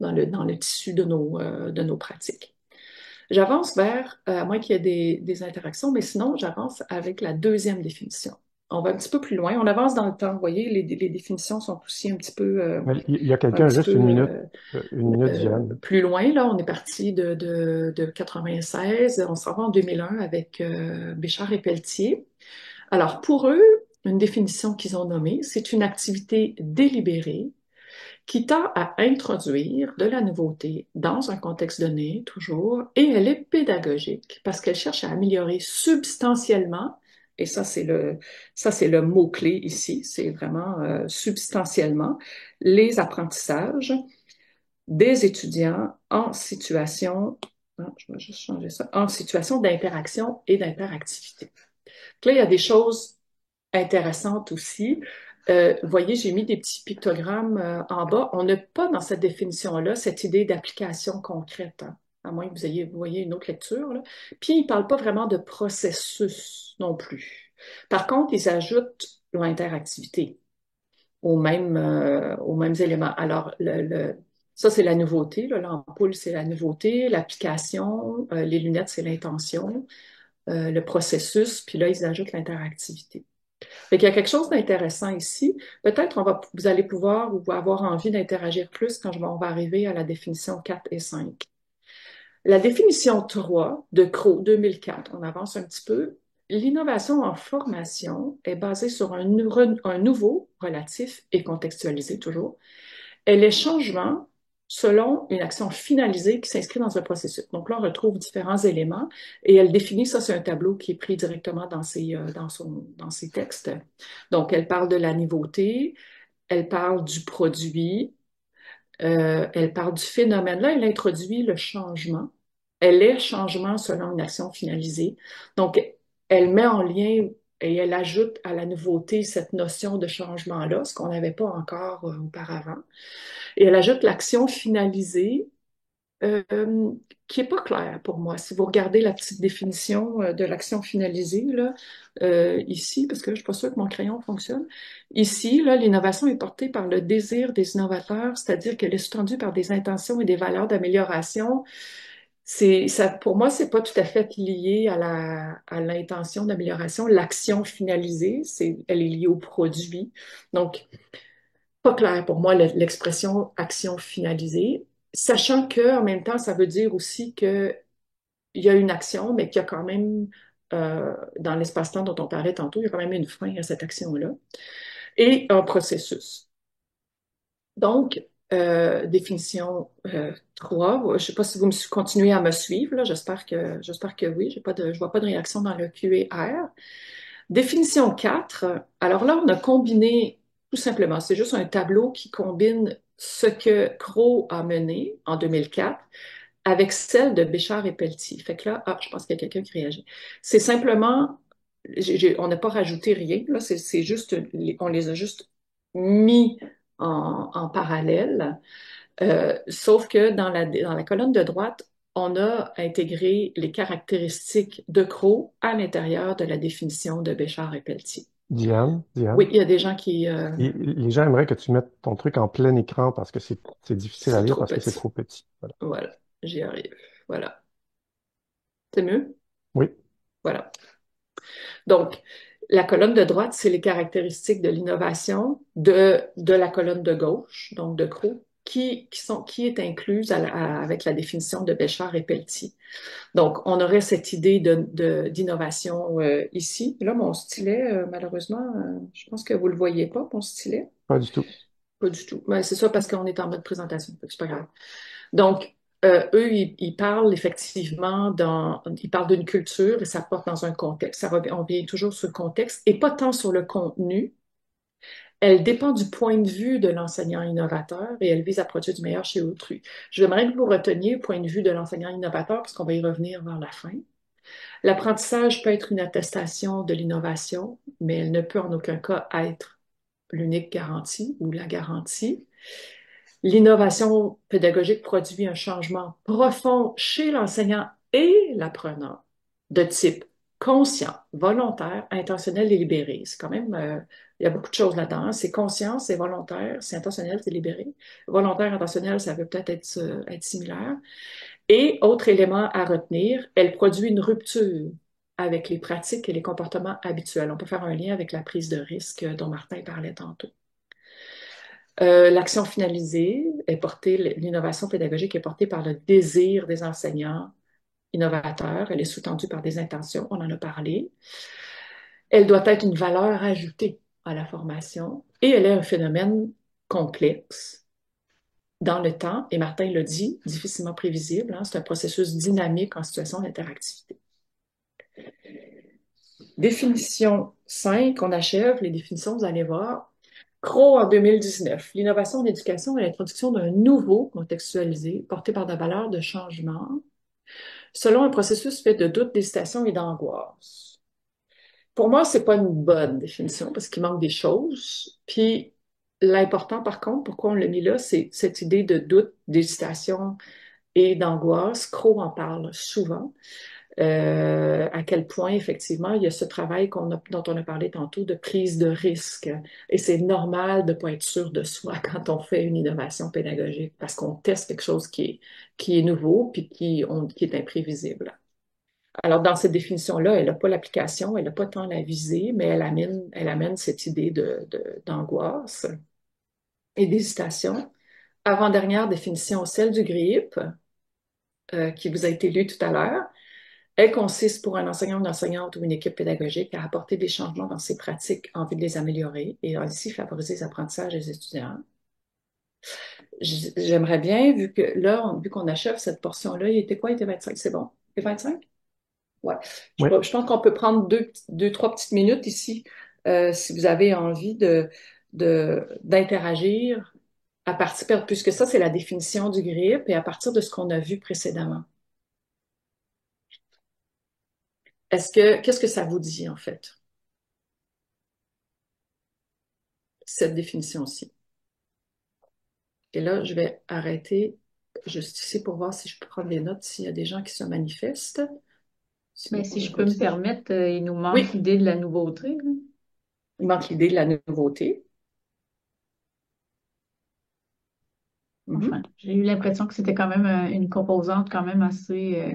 Speaker 3: dans le tissu de nos pratiques. J'avance à moins qu'il y ait des interactions, mais sinon, j'avance avec la deuxième définition. On va un petit peu plus loin. On avance dans le temps. Vous voyez, les définitions sont aussi un petit peu,
Speaker 4: Il y a
Speaker 3: un
Speaker 4: quelqu'un,
Speaker 3: petit
Speaker 4: juste
Speaker 3: peu
Speaker 4: une minute, Diane.
Speaker 3: plus loin. Là, on est parti de 96. On s'en va en 2001 avec Béchard et Pelletier. Alors, pour eux, une définition qu'ils ont nommée, c'est une activité délibérée qui tend à introduire de la nouveauté dans un contexte donné, toujours, et elle est pédagogique parce qu'elle cherche à améliorer substantiellement, et ça c'est le mot-clé ici, c'est vraiment substantiellement, les apprentissages des étudiants en situation, je vais juste changer ça, en situation d'interaction et d'interactivité. Là, il y a des choses intéressante aussi. Vous voyez, j'ai mis des petits pictogrammes en bas. On n'a pas dans cette définition-là cette idée d'application concrète, hein, à moins que vous voyez une autre lecture, là. Puis, ils ne parlent pas vraiment de processus non plus. Par contre, ils ajoutent l'interactivité aux mêmes éléments. Alors, ça, c'est la nouveauté. L'ampoule, c'est la nouveauté. L'application, les lunettes, c'est l'intention. Le processus, puis là, ils ajoutent l'interactivité. Fait qu'il y a quelque chose d'intéressant ici. Peut-être vous allez pouvoir ou avoir envie d'interagir plus quand on va arriver à la définition 4 et 5. La définition 3 de Crow 2004, on avance un petit peu. L'innovation en formation est basée sur un nouveau, relatif et contextualisé toujours. Elle est changement selon une action finalisée qui s'inscrit dans un processus. Donc là, on retrouve différents éléments et elle définit, ça c'est un tableau qui est pris directement dans ses textes. Donc, elle parle de la nouveauté, elle parle du produit, elle parle du phénomène. Là, elle introduit le changement. Elle est changement selon une action finalisée. Donc, elle met en lien et elle ajoute à la nouveauté cette notion de changement-là, ce qu'on n'avait pas encore auparavant. Et elle ajoute l'action finalisée, qui est pas claire pour moi. Si vous regardez la petite définition de l'action finalisée, là, ici, parce que je suis pas sûre que mon crayon fonctionne, ici, là, l'innovation est portée par le désir des innovateurs, c'est-à-dire qu'elle est sous-tendue par des intentions et des valeurs d'amélioration. Pour moi, c'est pas tout à fait lié à l'intention d'amélioration. L'action finalisée, elle est liée au produit. Donc, pas clair pour moi l'expression action finalisée, sachant que en même temps, ça veut dire aussi que il y a une action, mais qu'il y a quand même dans l'espace-temps dont on parlait tantôt, il y a quand même une fin à cette action-là et un processus. Donc, définition 3, je ne sais pas si vous continuez à me suivre, là, j'espère que oui, je vois pas de réaction dans le Q&R. Définition 4, alors là, on a combiné tout simplement. C'est juste un tableau qui combine ce que Crowe a mené en 2004 avec celle de Béchard et Pelletier. Fait que là, je pense qu'il y a quelqu'un qui réagit. C'est simplement, on n'a pas rajouté rien, là, c'est juste, on les a juste mis en parallèle. Sauf que dans la colonne de droite, on a intégré les caractéristiques de Crowe à l'intérieur de la définition de Béchard et Pelletier.
Speaker 4: Diane,
Speaker 3: Oui, il y a des gens qui...
Speaker 4: les gens aimeraient que tu mettes ton truc en plein écran parce que c'est difficile à
Speaker 3: c'est
Speaker 4: lire
Speaker 3: trop
Speaker 4: parce que c'est
Speaker 3: petit.
Speaker 4: trop petit. Voilà.
Speaker 3: Voilà, j'y arrive. Voilà. C'est mieux?
Speaker 4: Oui,
Speaker 3: Voilà. Donc, la colonne de droite, c'est les caractéristiques de l'innovation de la colonne de gauche, donc de Crowe, qui est incluse avec la définition de Béchard et Pelletier. Donc, on aurait cette idée d'innovation ici. Là, mon stylet, malheureusement, je pense que vous le voyez pas, mon stylet.
Speaker 4: pas du tout.
Speaker 3: Pas du tout. Mais c'est ça parce qu'on est en mode présentation, fait que c'est pas grave. Donc, eux, ils parlent effectivement ils parlent d'une culture et ça porte dans un contexte. On vient toujours sur le contexte et pas tant sur le contenu. Elle dépend du point de vue de l'enseignant innovateur et elle vise à produire du meilleur chez autrui. J'aimerais que vous reteniez le point de vue de l'enseignant innovateur parce qu'on va y revenir vers la fin. L'apprentissage peut être une attestation de l'innovation, mais elle ne peut en aucun cas être l'unique garantie ou la garantie. L'innovation pédagogique produit un changement profond chez l'enseignant et l'apprenant de type conscient, volontaire, intentionnel et libéré. C'est quand même, il y a beaucoup de choses là-dedans. C'est conscient, c'est volontaire, c'est intentionnel, c'est libéré. Volontaire, intentionnel, ça peut peut-être être similaire. Et autre élément à retenir, elle produit une rupture avec les pratiques et les comportements habituels. On peut faire un lien avec la prise de risque dont Martin parlait tantôt. L'action finalisée est portée, l'innovation pédagogique est portée par le désir des enseignants innovateurs. Elle est sous-tendue par des intentions, on en a parlé. Elle doit être une valeur ajoutée à la formation et elle est un phénomène complexe dans le temps, et Martin l'a dit, difficilement prévisible. Hein, c'est un processus dynamique en situation d'interactivité. Définition 5, on achève les définitions, vous allez voir. Crowe en 2019, l'innovation en éducation et l'introduction d'un nouveau contextualisé porté par des valeurs de changement selon un processus fait de doute, d'hésitation et d'angoisse. Pour moi, c'est pas une bonne définition parce qu'il manque des choses. Puis l'important, par contre, pourquoi on l'a mis là, c'est cette idée de doute, d'hésitation et d'angoisse. Crowe en parle souvent. À quel point, effectivement, il y a ce travail dont on a parlé tantôt de prise de risque. Et c'est normal de ne pas être sûr de soi quand on fait une innovation pédagogique parce qu'on teste quelque chose qui est nouveau puis qui est imprévisible. Alors, dans cette définition-là, elle n'a pas l'application, elle n'a pas tant la visée, mais elle amène cette idée d'angoisse et d'hésitation. Avant-dernière définition, celle du GRIP, qui vous a été lue tout à l'heure. Elle consiste pour un enseignant, une enseignante ou une équipe pédagogique à apporter des changements dans ses pratiques en vue de les améliorer et ainsi favoriser les apprentissages des étudiants. J'aimerais bien, vu qu'on achève cette portion-là, il était quoi? Il était 25, c'est bon? Il était 25? Ouais.
Speaker 4: oui.
Speaker 3: Je pense qu'on peut prendre trois petites minutes ici, si vous avez envie d'interagir puisque ça, c'est la définition du GRIP et à partir de ce qu'on a vu précédemment. Qu'est-ce que ça vous dit, en fait, cette définition-ci? Et là, je vais arrêter juste ici pour voir si je peux prendre des notes, s'il y a des gens qui se manifestent. Sinon,
Speaker 1: Mais si
Speaker 3: on
Speaker 1: je
Speaker 3: va
Speaker 1: peux me
Speaker 3: continuer.
Speaker 1: permettre, il nous manque
Speaker 3: Oui,
Speaker 1: l'idée de la nouveauté, là.
Speaker 3: il manque l'idée de la nouveauté.
Speaker 1: Enfin, j'ai eu l'impression que c'était quand même une composante quand même assez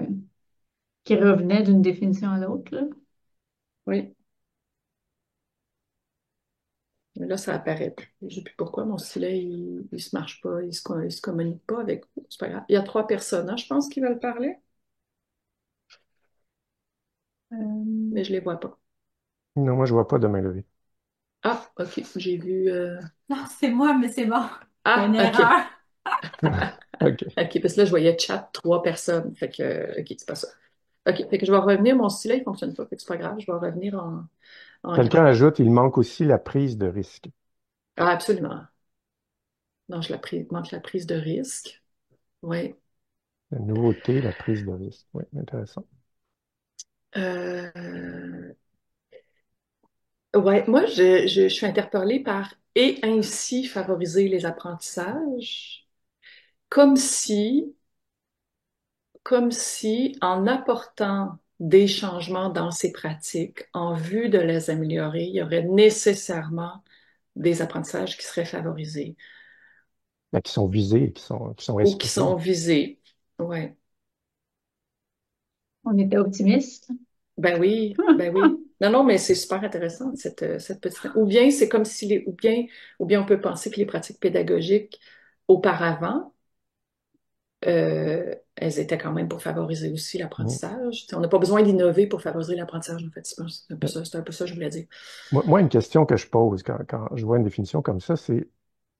Speaker 1: qui revenait d'une définition à l'autre, là.
Speaker 3: Oui, mais là, ça apparaît plus. Je ne sais plus pourquoi mon stylet, il se marche pas, il se communique pas avec vous. C'est pas grave. Il y a 3 personnes, hein, je pense, qui veulent parler, mais je les vois pas.
Speaker 4: Non, moi, je vois pas de main levée.
Speaker 3: Ah, OK, j'ai vu...
Speaker 2: Non, c'est moi, mais c'est bon. Il y a
Speaker 3: Ah,
Speaker 2: une
Speaker 3: OK.
Speaker 2: erreur.
Speaker 4: OK.
Speaker 3: OK, parce que là, je voyais chat 3 personnes. Fait que, OK, c'est pas ça. OK, fait que je vais revenir, mon stylet, il fonctionne pas, fait que c'est pas grave, je vais revenir en
Speaker 4: Quelqu'un
Speaker 3: grand.
Speaker 4: ajoute, il manque aussi la prise de risque.
Speaker 3: Ah, absolument. Manque la prise de risque. Oui.
Speaker 4: La nouveauté, la prise de risque. Oui, intéressant.
Speaker 3: Euh, ouais, moi, je suis interpellée par et ainsi favoriser les apprentissages, comme si, comme si en apportant des changements dans ces pratiques en vue de les améliorer, il y aurait nécessairement des apprentissages qui seraient favorisés
Speaker 4: Là, qui sont visés, qui sont
Speaker 3: ou qui
Speaker 4: espérés.
Speaker 3: sont visés. Ouais.
Speaker 1: On était optimiste.
Speaker 3: Ben oui, ben oui. Non, non, mais c'est super intéressant, cette petite. Ou bien on peut penser que les pratiques pédagogiques auparavant, elles étaient quand même pour favoriser aussi
Speaker 4: Mm.
Speaker 3: l'apprentissage. On n'a pas besoin d'innover pour favoriser l'apprentissage, en fait. C'est un peu ça que je voulais dire.
Speaker 4: Moi, une question que je pose quand je vois une définition comme ça, c'est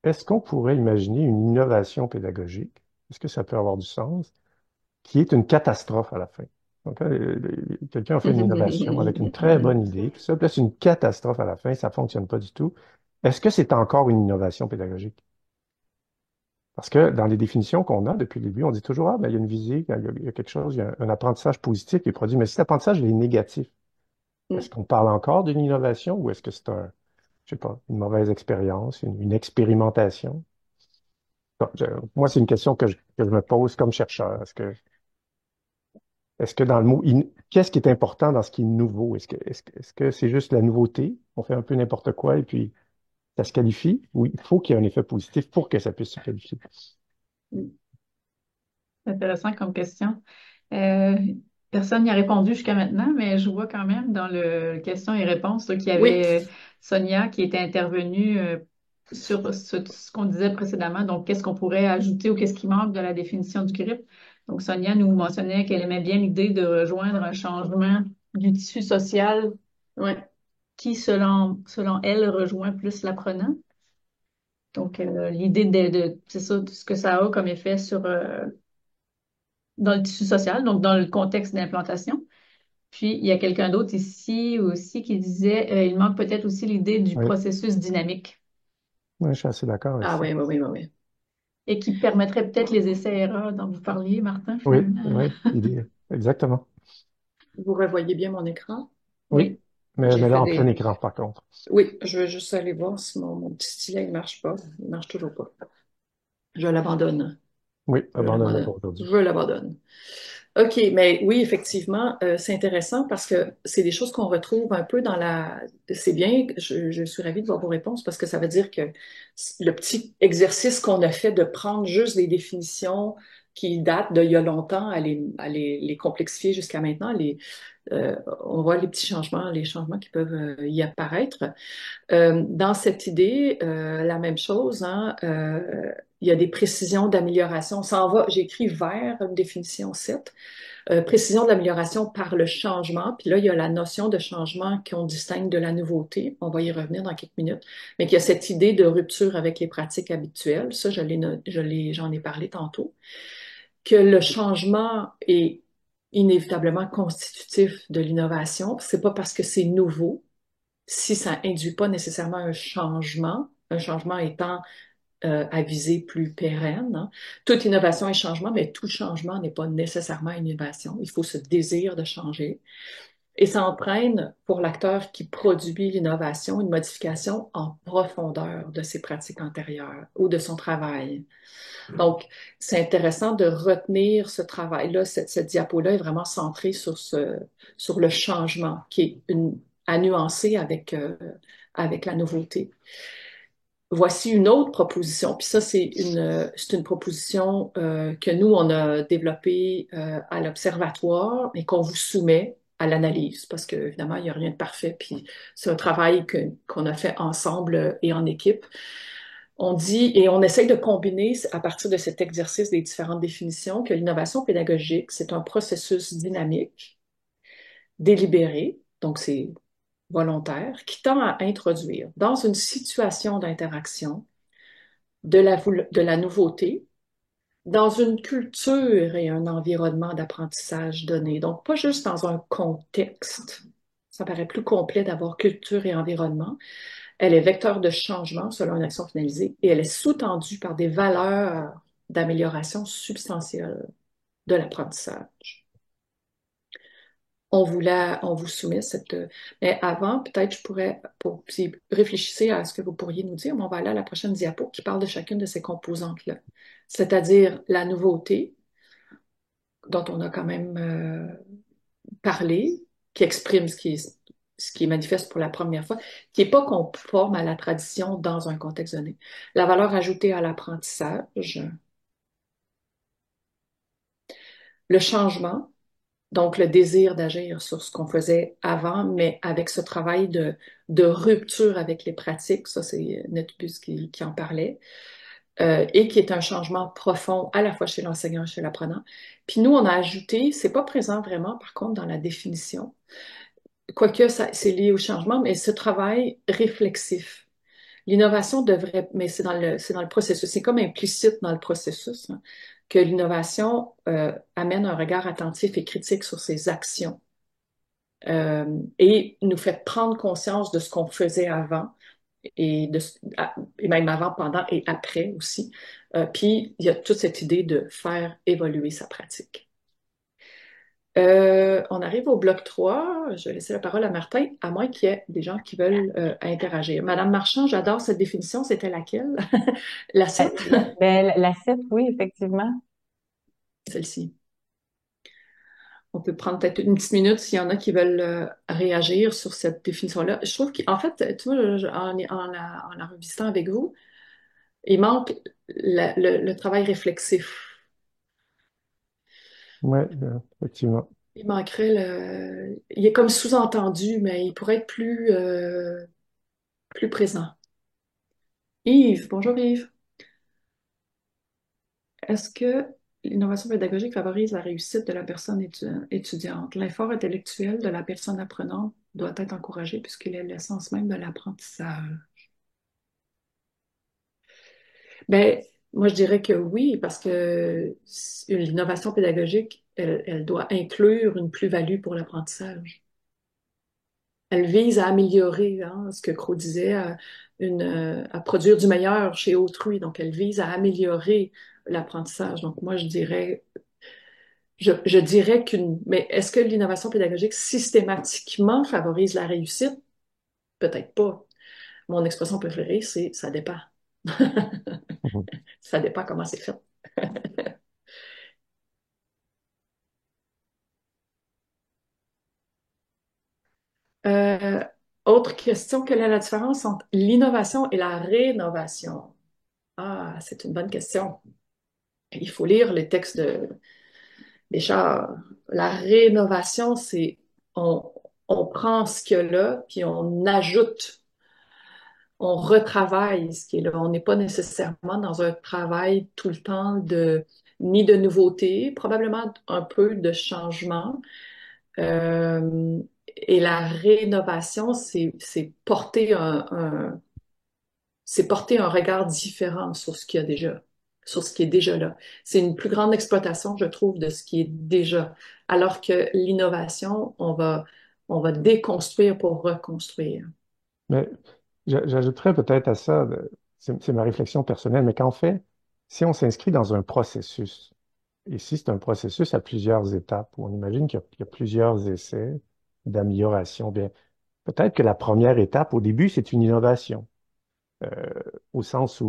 Speaker 4: est-ce qu'on pourrait imaginer une innovation pédagogique? Est-ce que ça peut avoir du sens? Qui est une catastrophe à la fin. Donc, quelqu'un a fait une innovation avec une très bonne idée, tout ça, puis là, c'est une catastrophe à la fin, ça fonctionne pas du tout. Est-ce que c'est encore une innovation pédagogique? Parce que dans les définitions qu'on a depuis le début, on dit toujours, ah, ben, il y a une visée, il y a quelque chose, il y a un apprentissage positif qui est produit. Mais si l'apprentissage il est négatif, est-ce
Speaker 3: Mm.
Speaker 4: qu'on parle encore d'une innovation ou est-ce que c'est je sais pas, une mauvaise expérience, une expérimentation? Bon, moi, c'est une question que je me pose comme chercheur. Est-ce que dans le mot, qu'est-ce qui est important dans ce qui est nouveau? Est-ce que c'est juste la nouveauté? On fait un peu n'importe quoi et puis ça se qualifie? Ou il faut qu'il y ait un effet positif pour que ça puisse se qualifier?
Speaker 3: Mm.
Speaker 1: C'est intéressant comme question. Euh, Personne n'y a répondu jusqu'à maintenant, mais je vois quand même dans le questions et réponses là, qu'il y
Speaker 3: Oui,
Speaker 1: avait Sonia qui était intervenue sur ce qu'on disait précédemment. Donc, qu'est-ce qu'on pourrait ajouter ou qu'est-ce qui manque de la définition du GRIP? Donc, Sonia nous mentionnait qu'elle aimait bien l'idée de rejoindre un changement du tissu social
Speaker 3: oui,
Speaker 1: qui, selon elle, rejoint plus l'apprenant. Donc, l'idée c'est ça, de ce que ça a comme effet dans le tissu social, donc dans le contexte d'implantation. Puis, il y a quelqu'un d'autre ici aussi qui disait, il manque peut-être aussi l'idée du
Speaker 4: Oui,
Speaker 1: processus dynamique
Speaker 4: oui, je suis assez d'accord avec
Speaker 3: ah
Speaker 4: ça.
Speaker 3: oui, oui, oui, oui, oui.
Speaker 1: et qui permettrait peut-être les essais-erreurs dont vous parliez, Martin,
Speaker 4: Oui,
Speaker 1: finalement.
Speaker 4: oui, idée, exactement.
Speaker 3: Vous revoyez bien mon écran?
Speaker 4: Oui,
Speaker 1: Oui.
Speaker 3: J'ai
Speaker 4: mais là
Speaker 3: fait
Speaker 4: en plein
Speaker 3: des.
Speaker 4: écran, par contre.
Speaker 3: Oui, je vais juste aller voir si mon petit stylet ne marche pas. Il ne marche toujours pas. Je l'abandonne.
Speaker 4: Oui,
Speaker 3: Je
Speaker 4: abandonne-le
Speaker 3: l'abandonne.
Speaker 4: pour aujourd'hui.
Speaker 3: Je l'abandonne. OK, mais oui, effectivement, c'est intéressant parce que c'est des choses qu'on retrouve un peu dans la. C'est bien, je suis ravie de voir vos réponses parce que ça veut dire que le petit exercice qu'on a fait de prendre juste des définitions qui datent d'il y a longtemps les complexifier jusqu'à maintenant, on voit les petits changements, les changements qui peuvent y apparaître. Dans cette idée, la même chose, hein, il y a des précisions d'amélioration. On s'en va, j'ai écrit vers une définition 7. Précision de l'amélioration par le changement. Puis là, il y a la notion de changement qu'on distingue de la nouveauté. On va y revenir dans quelques minutes. Mais qu'il y a cette idée de rupture avec les pratiques habituelles. Ça, j'en ai parlé tantôt. Que le changement est inévitablement constitutif de l'innovation. C'est pas parce que c'est nouveau si ça induit pas nécessairement un changement étant à visée plus pérenne, hein. Toute innovation est changement, mais tout changement n'est pas nécessairement une innovation. Il faut ce désir de changer. Et ça entraîne pour l'acteur qui produit l'innovation une modification en profondeur de ses pratiques antérieures ou de son travail. Donc, c'est intéressant de retenir ce travail-là. Cette diapo-là est vraiment centrée sur le changement qui est à nuancer avec la nouveauté. Voici une autre proposition. Puis ça, c'est une proposition que nous, on a développée à l'Observatoire et qu'on vous soumet à l'analyse parce que, évidemment, il n'y a rien de parfait. Puis c'est un travail qu'on a fait ensemble et en équipe. On dit, et on essaye de combiner à partir de cet exercice des différentes définitions que l'innovation pédagogique, c'est un processus dynamique, délibéré, donc c'est volontaire, qui tend à introduire dans une situation d'interaction de la nouveauté, dans une culture et un environnement d'apprentissage donné. Donc, pas juste dans un contexte. Ça paraît plus complet d'avoir culture et environnement. Elle est vecteur de changement selon une action finalisée et elle est sous-tendue par des valeurs d'amélioration substantielle de l'apprentissage. On vous soumet cette... Mais avant, peut-être je pourrais, si réfléchissez à ce que vous pourriez nous dire, mais on va aller à la prochaine diapo qui parle de chacune de ces composantes-là. C'est-à-dire la nouveauté, dont on a quand même parlé, qui exprime ce qui est manifeste pour la première fois, qui n'est pas conforme à la tradition dans un contexte donné. La valeur ajoutée à l'apprentissage, le changement, donc le désir d'agir sur ce qu'on faisait avant, mais avec ce travail de rupture avec les pratiques, ça c'est Netbus qui en parlait, et qui est un changement profond à la fois chez l'enseignant et chez l'apprenant. Puis nous, on a ajouté, c'est pas présent vraiment par contre dans la définition, quoique c'est lié au changement, mais ce travail réflexif. L'innovation devrait, mais c'est dans le processus, c'est comme implicite dans le processus, hein, que l'innovation amène un regard attentif et critique sur ses actions et nous fait prendre conscience de ce qu'on faisait avant et même avant, pendant et après aussi. Puis il y a toute cette idée de faire évoluer sa pratique. On arrive au bloc 3. Je vais laisser la parole à Martin, à moins qu'il y ait des gens qui veulent interagir. Madame Marchand, j'adore cette définition. C'était laquelle? La 7?
Speaker 5: Ben, la 7, oui, effectivement.
Speaker 3: Celle-ci. On peut prendre peut-être une petite minute s'il y en a qui veulent réagir sur cette définition-là. Je trouve qu'en fait, tu vois, en la revisitant avec vous, il manque le travail réflexif.
Speaker 4: Oui, effectivement.
Speaker 3: Il manquerait Il est comme sous-entendu, mais il pourrait être plus présent. Yves, bonjour Yves. Est-ce que l'innovation pédagogique favorise la réussite de la personne étudiante? L'effort intellectuel de la personne apprenante doit être encouragé puisqu'il est l'essence même de l'apprentissage. Ben, moi, je dirais que oui, parce que l'innovation pédagogique, elle doit inclure une plus-value pour l'apprentissage. Elle vise à améliorer, hein, ce que Crow disait, à produire du meilleur chez autrui. Donc, elle vise à améliorer l'apprentissage. Donc, moi, je dirais mais est-ce que l'innovation pédagogique systématiquement favorise la réussite? Peut-être pas. Mon expression préférée, c'est ça dépend.
Speaker 4: Mhm.
Speaker 3: Ça dépend comment c'est fait. Euh, Autre question, quelle est la différence entre l'innovation et la rénovation? Ah, c'est une bonne question. Il faut lire les textes déjà, la rénovation, c'est on, on prend ce qu'il y a là, puis on ajoute, on retravaille ce qui est là. On n'est pas nécessairement dans un travail tout le temps ni de nouveauté, probablement un peu de changement. Euh, et la rénovation, c'est porter un regard différent sur ce qu'il y a déjà, sur ce qui est déjà là. C'est une plus grande exploitation, je trouve, de ce qui est déjà. Alors que l'innovation, on va déconstruire pour reconstruire.
Speaker 4: Mais j'ajouterais peut-être à ça, c'est ma réflexion personnelle, mais qu'en fait, si on s'inscrit dans un processus, et si c'est un processus à plusieurs étapes, où on imagine qu'il y a plusieurs essais d'amélioration, bien, peut-être que la première étape, au début, c'est une innovation, euh, au sens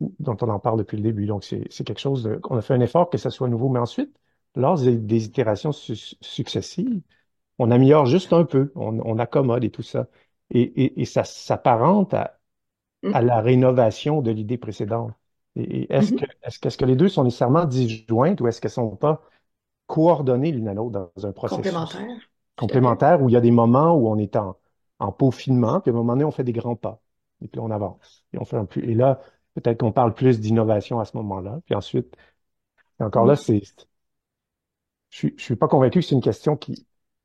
Speaker 4: dont on en parle depuis le début. Donc, c'est quelque chose on a fait un effort que ça soit nouveau, mais ensuite, lors des itérations successives, on améliore juste un peu, on accommode et tout ça. Et ça s'apparente
Speaker 3: Mm.
Speaker 4: à la rénovation de l'idée précédente. Et
Speaker 3: Mhm.
Speaker 4: est-ce que les deux sont nécessairement disjointes ou est-ce qu'elles ne sont pas coordonnées l'une à l'autre dans un processus
Speaker 3: Complémentaire, tout à fait.
Speaker 4: complémentaire où il y a des moments où on est en peaufinement, puis à un moment donné, on fait des grands pas, et puis on avance. Et on fait et là, peut-être qu'on parle plus d'innovation à ce moment-là. Puis ensuite, et encore là,
Speaker 3: Mm.
Speaker 4: je suis pas convaincu que c'est une question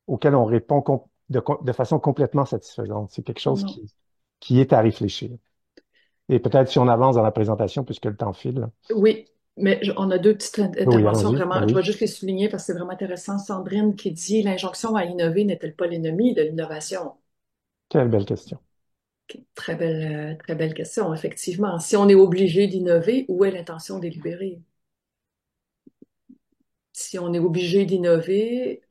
Speaker 4: auquel on répond de façon complètement satisfaisante. C'est quelque chose
Speaker 3: Non.
Speaker 4: qui est à réfléchir. Et peut-être si on avance dans la présentation, puisque le temps file. Là.
Speaker 3: Oui, mais on a deux petites
Speaker 4: Oui,
Speaker 3: interventions
Speaker 4: allons-y. Ben
Speaker 3: vraiment. Je vais
Speaker 4: oui.
Speaker 3: juste les souligner parce que c'est vraiment intéressant. Sandrine qui dit l'injonction à innover n'est-elle pas l'ennemi de l'innovation?
Speaker 4: Quelle belle question.
Speaker 3: Très belle question, effectivement. Si on est obligé d'innover, où est l'intention délibérée? Si on est obligé d'innover,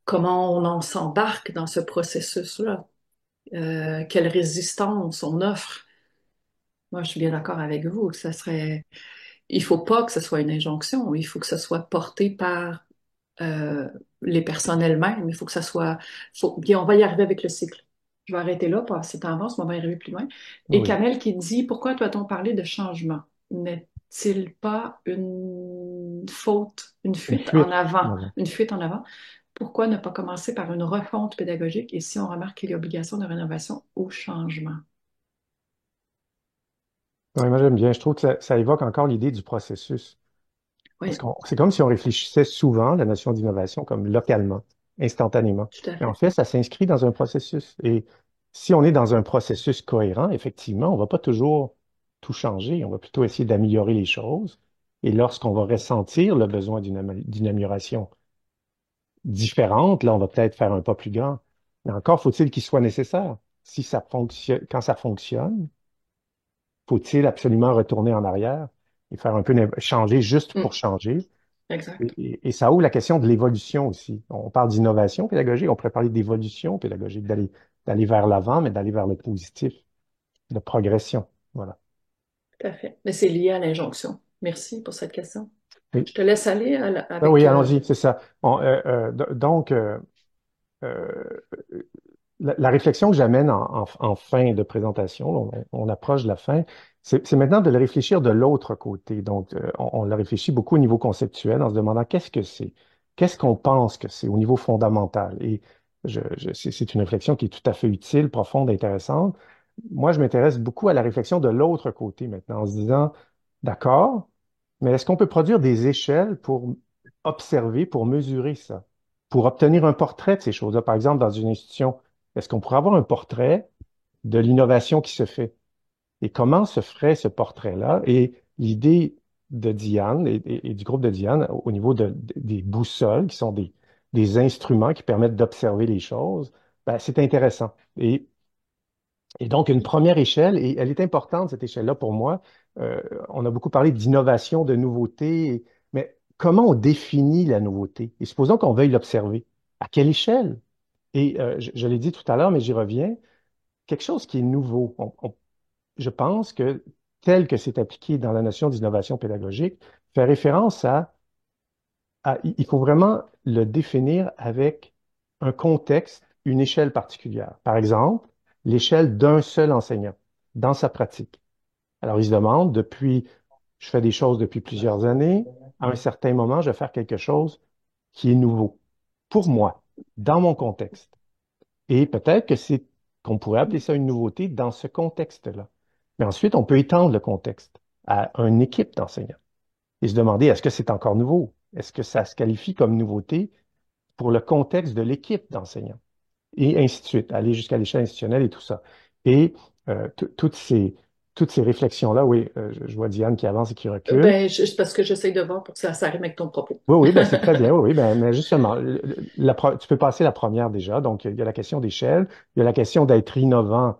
Speaker 3: comment on en s'embarque dans ce processus-là? Quelle résistance on offre? Moi, je suis bien d'accord avec vous que ça serait, il faut pas que ce soit une injonction, il faut que ce soit porté par euh, les personnes elles-mêmes. Il faut que ça soit, bien, on va y arriver avec le cycle. Je vais arrêter là, passer tendance, mais on va y arriver plus loin. Et
Speaker 4: Oui,
Speaker 3: Kamel qui dit, pourquoi doit-on parler de changement? N'est-il pas une faute, une
Speaker 4: une
Speaker 3: fuite en
Speaker 4: fuite.
Speaker 3: avant,
Speaker 4: Voilà.
Speaker 3: une fuite en avant? Pourquoi ne pas commencer par une refonte pédagogique et si on remarque qu'il y a obligation de rénovation au changement?
Speaker 4: Ouais, moi, j'aime bien. Je trouve que ça évoque encore l'idée du processus. Parce
Speaker 3: Oui,
Speaker 4: que c'est comme si on réfléchissait souvent la notion d'innovation comme localement, instantanément.
Speaker 3: tout à
Speaker 4: Mais en
Speaker 3: fait.
Speaker 4: fait, ça s'inscrit dans un processus. Et si on est dans un processus cohérent, effectivement, on ne va pas toujours tout changer. On va plutôt essayer d'améliorer les choses. Et lorsqu'on va ressentir le besoin d'une amélioration différente, là, on va peut-être faire un pas plus grand. Mais encore faut-il qu'il soit nécessaire. Si ça fonctionne, quand ça fonctionne, faut-il absolument retourner en arrière et faire un peu changer juste pour
Speaker 3: Mm,
Speaker 4: changer?
Speaker 3: exact.
Speaker 4: Et ça ouvre la question de l'évolution aussi. On parle d'innovation pédagogique, on pourrait parler d'évolution pédagogique, d'aller vers l'avant, mais d'aller vers le positif, de progression. Voilà.
Speaker 3: Tout à fait. Mais c'est lié à l'injonction. Merci pour cette question.
Speaker 4: Oui,
Speaker 3: Je te laisse aller
Speaker 4: ah
Speaker 3: avec...
Speaker 4: oui, allons-y, c'est ça. Donc, euh, la réflexion que j'amène en fin de présentation, on approche de la fin, c'est maintenant de le réfléchir de l'autre côté. Donc, on l'a réfléchi beaucoup au niveau conceptuel en se demandant qu'est-ce que c'est? Qu'est-ce qu'on pense que c'est au niveau fondamental? Et c'est une réflexion qui est tout à fait utile, profonde, intéressante. Moi, je m'intéresse beaucoup à la réflexion de l'autre côté maintenant, en se disant, d'accord, mais est-ce qu'on peut produire des échelles pour observer, pour mesurer ça, pour obtenir un portrait de ces choses-là? Par exemple, dans une institution, est-ce qu'on pourrait avoir un portrait de l'innovation qui se fait? Et comment se ferait ce portrait-là? Et l'idée de Diane et du groupe de Diane au niveau des boussoles, qui sont des instruments qui permettent d'observer les choses, ben, c'est intéressant. Et donc, une première échelle, et elle est importante, cette échelle-là, pour moi. Euh, on a beaucoup parlé d'innovation, de nouveauté, mais comment on définit la nouveauté? Et supposons qu'on veuille l'observer. À quelle échelle? Et je l'ai dit tout à l'heure, mais j'y reviens. Quelque chose qui est nouveau. Je pense que tel que c'est appliqué dans la notion d'innovation pédagogique, fait référence il faut vraiment le définir avec un contexte, une échelle particulière. Par exemple, l'échelle d'un seul enseignant dans sa pratique. Alors, il se demande, je fais des choses depuis plusieurs années, à un certain moment, je vais faire quelque chose qui est nouveau pour moi, dans mon contexte. Et peut-être qu'on pourrait appeler ça une nouveauté dans ce contexte-là. Mais ensuite, on peut étendre le contexte à une équipe d'enseignants et se demander, est-ce que c'est encore nouveau? Est-ce que ça se qualifie comme nouveauté pour le contexte de l'équipe d'enseignants? Et ainsi de suite, aller jusqu'à l'échelle institutionnelle et tout ça. Et euh, tout- toutes ces, toutes ces réflexions-là, oui, je vois Diane qui avance et qui recule.
Speaker 3: Ben, parce que j'essaye de voir pour que ça rime avec ton propos.
Speaker 4: Oui, oui, ben c'est très bien. Oui, oui, ben, mais justement, tu peux passer la première déjà. Donc, il y a la question d'échelle, il y a la question d'être innovant,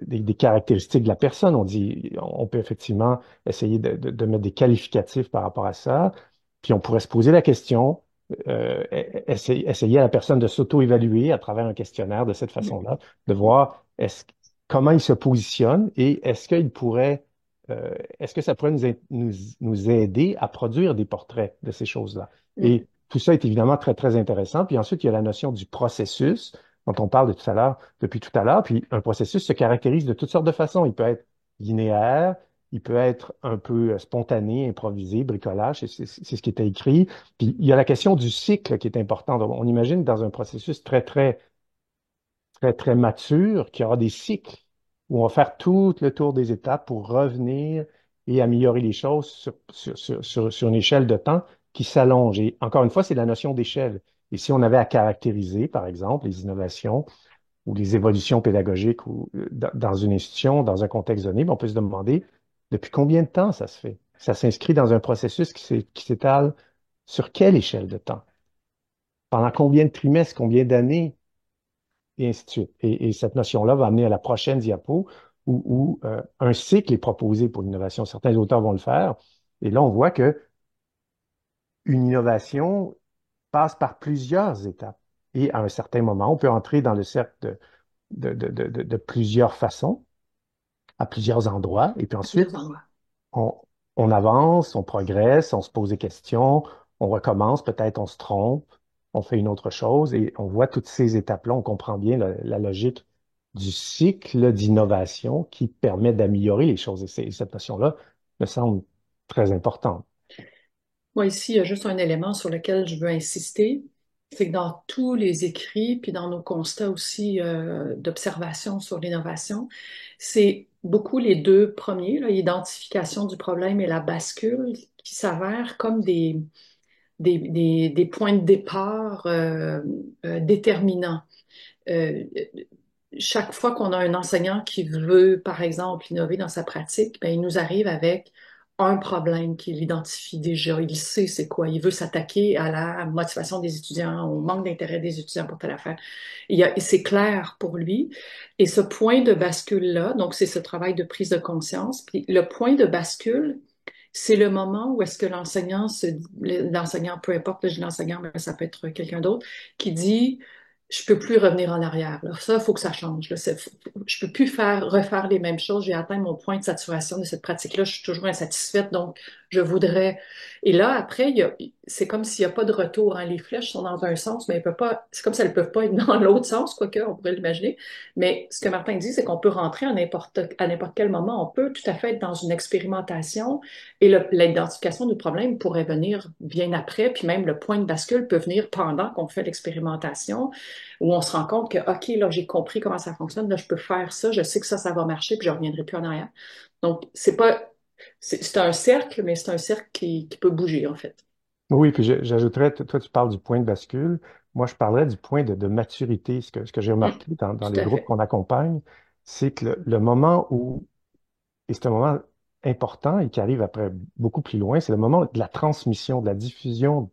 Speaker 4: des caractéristiques de la personne. On dit, on peut effectivement essayer de mettre des qualificatifs par rapport à ça. Puis, on pourrait se poser la question, essayer à la personne de s'auto-évaluer à travers un questionnaire de cette façon-là, de voir comment il se positionne et est-ce que ça pourrait nous aider à produire des portraits de ces choses-là?
Speaker 3: Mm.
Speaker 4: Et tout ça est évidemment très, très intéressant. Puis ensuite, il y a la notion du processus dont on parle depuis tout à l'heure. Puis un processus se caractérise de toutes sortes de façons. Il peut être linéaire, il peut être un peu spontané, improvisé, bricolage, c'est ce qui était écrit. Puis il y a la question du cycle qui est important. Donc, on imagine dans un processus très, très très, très mature, qui aura des cycles où on va faire tout le tour des étapes pour revenir et améliorer les choses sur une échelle de temps qui s'allonge. Et encore une fois, c'est la notion d'échelle. Et si on avait à caractériser, par exemple, les innovations ou les évolutions pédagogiques dans une institution, dans un contexte donné, ben, on peut se demander depuis combien de temps ça se fait? Ça s'inscrit dans un processus qui s'étale sur quelle échelle de temps? Pendant combien de trimestres, combien d'années? et ainsi de suite. Et cette notion-là va amener à la prochaine diapo où un cycle est proposé pour l'innovation. Certains auteurs vont le faire. Et là, on voit que une innovation passe par plusieurs étapes. Et à un certain moment, on peut entrer dans le cercle de plusieurs façons, à plusieurs endroits. Et puis ensuite,
Speaker 3: Plusieurs endroits.
Speaker 4: on, on avance, on progresse, on se pose des questions, on recommence, peut-être on se trompe, on fait une autre chose et on voit toutes ces étapes-là, on comprend bien la logique du cycle d'innovation qui permet d'améliorer les choses. Et cette notion-là me semble très importante.
Speaker 3: Moi, ici, il y a juste un élément sur lequel je veux insister, c'est que dans tous les écrits, puis dans nos constats aussi d'observation sur l'innovation, c'est beaucoup les deux premiers, l'identification du problème et la bascule, qui s'avèrent comme des points de départ déterminants. Euh, Chaque fois qu'on a un enseignant qui veut, par exemple, innover dans sa pratique, ben, il nous arrive avec un problème qu'il identifie déjà. Il sait c'est quoi. Il veut s'attaquer à la motivation des étudiants, au manque d'intérêt des étudiants pour telle affaire. C'est clair pour lui. Et ce point de bascule-là, donc c'est ce travail de prise de conscience. Puis le point de bascule, c'est le moment où est-ce que l'enseignant, peu importe, je dis l'enseignant, mais ça peut être quelqu'un d'autre, qui dit, je peux plus revenir en arrière. Là. Ça, il faut que ça change. Là. Je peux plus refaire les mêmes choses. J'ai atteint mon point de saturation de cette pratique-là. Je suis toujours insatisfaite, donc je voudrais. Et là, après, c'est comme s'il n'y a pas de retour. Hein. Les flèches sont dans un sens, mais elles peuvent pas. C'est comme si elles ne peuvent pas être dans l'autre sens, quoique on pourrait l'imaginer. Mais ce que Martin dit, c'est qu'on peut rentrer à n'importe quel moment. On peut tout à fait être dans une expérimentation et l'identification du problème pourrait venir bien après, puis même le point de bascule peut venir pendant qu'on fait l'expérimentation, où on se rend compte que, OK, là, j'ai compris comment ça fonctionne, là, je peux faire ça, je sais que ça va marcher, puis je ne reviendrai plus en arrière. Donc, c'est un cercle, mais c'est un cercle qui peut bouger, en fait.
Speaker 4: Oui, puis j'ajouterais, toi, tu parles du point de bascule. Moi, je parlerais du point de maturité. Ce que j'ai
Speaker 3: Hum,
Speaker 4: remarqué dans
Speaker 3: tout
Speaker 4: les
Speaker 3: à
Speaker 4: groupes
Speaker 3: fait.
Speaker 4: qu'on accompagne, c'est que le moment où, et c'est un moment important et qui arrive après beaucoup plus loin, c'est le moment de la transmission, de la diffusion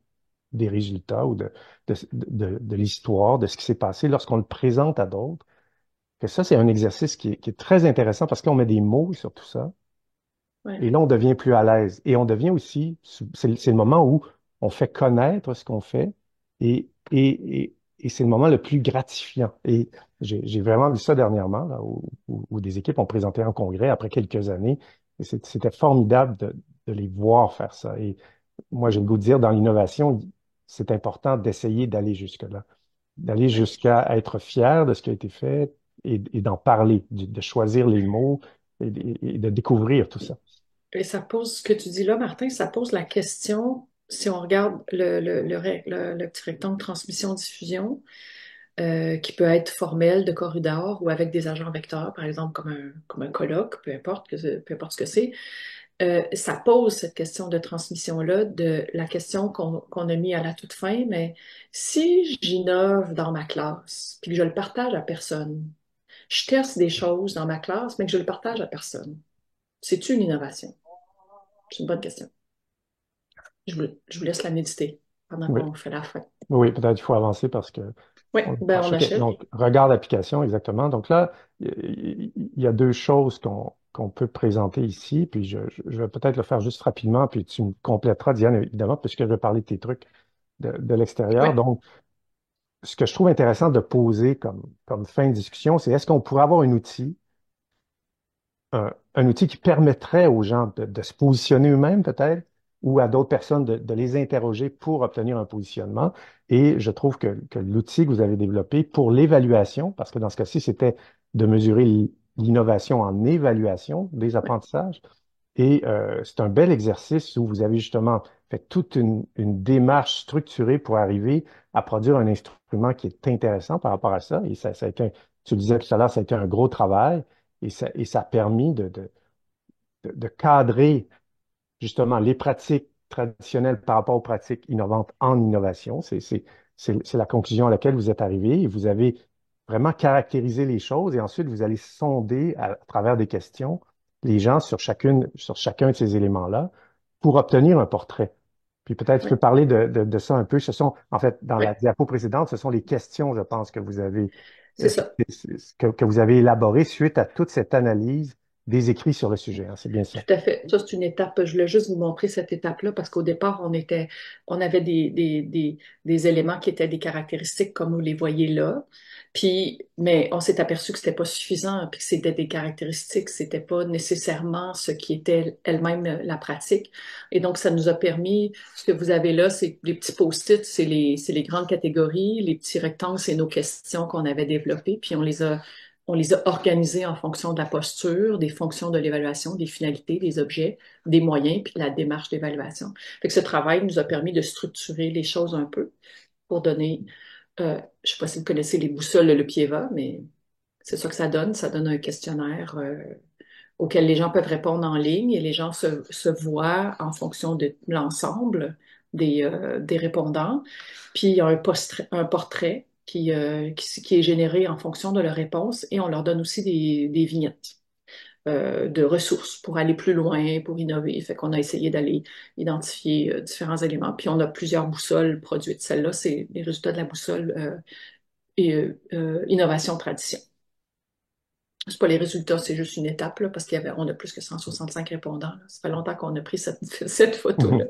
Speaker 4: des résultats ou de l'histoire, de ce qui s'est passé lorsqu'on le présente à d'autres. Que ça, c'est un exercice qui est très intéressant parce qu'on met des mots sur tout ça.
Speaker 3: Ouais.
Speaker 4: Et là, on devient plus à l'aise. Et on devient aussi, c'est le moment où on fait connaître ce qu'on fait et c'est le moment le plus gratifiant. Et j'ai vraiment vu ça dernièrement, là, où des équipes ont présenté un congrès après quelques années. Et c'était formidable de les voir faire ça. Et moi, j'ai le goût de dire, dans l'innovation, c'est important d'essayer d'aller jusque-là, d'aller
Speaker 3: Ouais.
Speaker 4: jusqu'à être fier de ce qui a été fait et d'en parler, de choisir les mots et de découvrir tout ça.
Speaker 3: Et ça pose, ce que tu dis là, Martin, ça pose la question, si on regarde le petit rectangle transmission-diffusion, qui peut être formel de corridor ou avec des agents vecteurs, par exemple comme un colloque, peu importe ce que c'est, ça pose cette question de transmission-là, de la question qu'on a mis à la toute fin, mais si j'innove dans ma classe, puis que je le partage à personne, je teste des choses dans ma classe, mais que je le partage à personne, c'est-tu une innovation? C'est une bonne question. Je vous laisse la méditer pendant
Speaker 4: Oui,
Speaker 3: qu'on fait la fin.
Speaker 4: oui, peut-être il faut avancer parce que
Speaker 3: Oui,
Speaker 4: on
Speaker 3: ben on
Speaker 4: approche. OK.
Speaker 3: achève.
Speaker 4: Donc, regard d'application, exactement. Donc là, il y a deux choses qu'on peut présenter ici, puis je vais peut-être le faire juste rapidement, puis tu me compléteras, Diane, évidemment, puisque je vais parler de tes trucs de
Speaker 3: Oui,
Speaker 4: l'extérieur. Donc, ce que je trouve intéressant de poser comme fin de discussion, c'est est-ce qu'on pourrait avoir un outil qui permettrait aux gens de se positionner eux-mêmes peut-être, ou à d'autres personnes de les interroger pour obtenir un positionnement. Et je trouve que l'outil que vous avez développé pour l'évaluation, parce que dans ce cas-ci, c'était de mesurer l'innovation en évaluation des
Speaker 3: oui,
Speaker 4: apprentissages. Et c'est un bel exercice où vous avez justement fait toute une démarche structurée pour arriver à produire un instrument qui est intéressant par rapport à ça. Et ça a été, tu le disais tout à l'heure, ça a été un gros travail et ça a permis de cadrer justement les pratiques traditionnelles par rapport aux pratiques innovantes en innovation. C'est la conclusion à laquelle vous êtes arrivé et vous avez vraiment caractérisé les choses et ensuite vous allez sonder à travers des questions les gens sur chacun de ces éléments-là pour obtenir un portrait. Puis peut-être tu
Speaker 3: Oui,
Speaker 4: peux parler de ça un peu. Ce sont, en fait, dans
Speaker 3: oui,
Speaker 4: la diapo précédente, ce sont les questions, je pense, que vous avez,
Speaker 3: c'est ça.
Speaker 4: que vous avez élaborées suite à toute cette analyse des écrits sur le sujet, hein. C'est bien ça.
Speaker 3: Tout à fait. Ça, c'est une étape. Je voulais juste vous montrer cette étape-là parce qu'au départ, on avait des éléments qui étaient des caractéristiques comme vous les voyez là. Puis, mais on s'est aperçu que c'était pas suffisant, puis que c'était des caractéristiques, c'était pas nécessairement ce qui était elle-même la pratique. Et donc, ça nous a permis, ce que vous avez là, c'est les petits post-it, c'est les grandes catégories, les petits rectangles, c'est nos questions qu'on avait développées, puis on les a organisés en fonction de la posture, des fonctions de l'évaluation, des finalités, des objets, des moyens, puis de la démarche d'évaluation. Fait que ce travail nous a permis de structurer les choses un peu pour donner, je ne sais pas si vous connaissez les boussoles Le Pieva, mais c'est ça que ça donne. Ça donne un questionnaire auquel les gens peuvent répondre en ligne et les gens se voient en fonction de l'ensemble des répondants. Puis il y a un portrait qui est généré en fonction de leurs réponses et on leur donne aussi des vignettes de ressources pour aller plus loin, pour innover. Fait qu'on a essayé d'aller identifier différents éléments. Puis on a plusieurs boussoles produites. Celle-là, c'est les résultats de la boussole innovation tradition. C'est pas les résultats, c'est juste une étape, là, parce on a plus que 165 répondants, là. Ça fait longtemps qu'on a pris cette photo-là.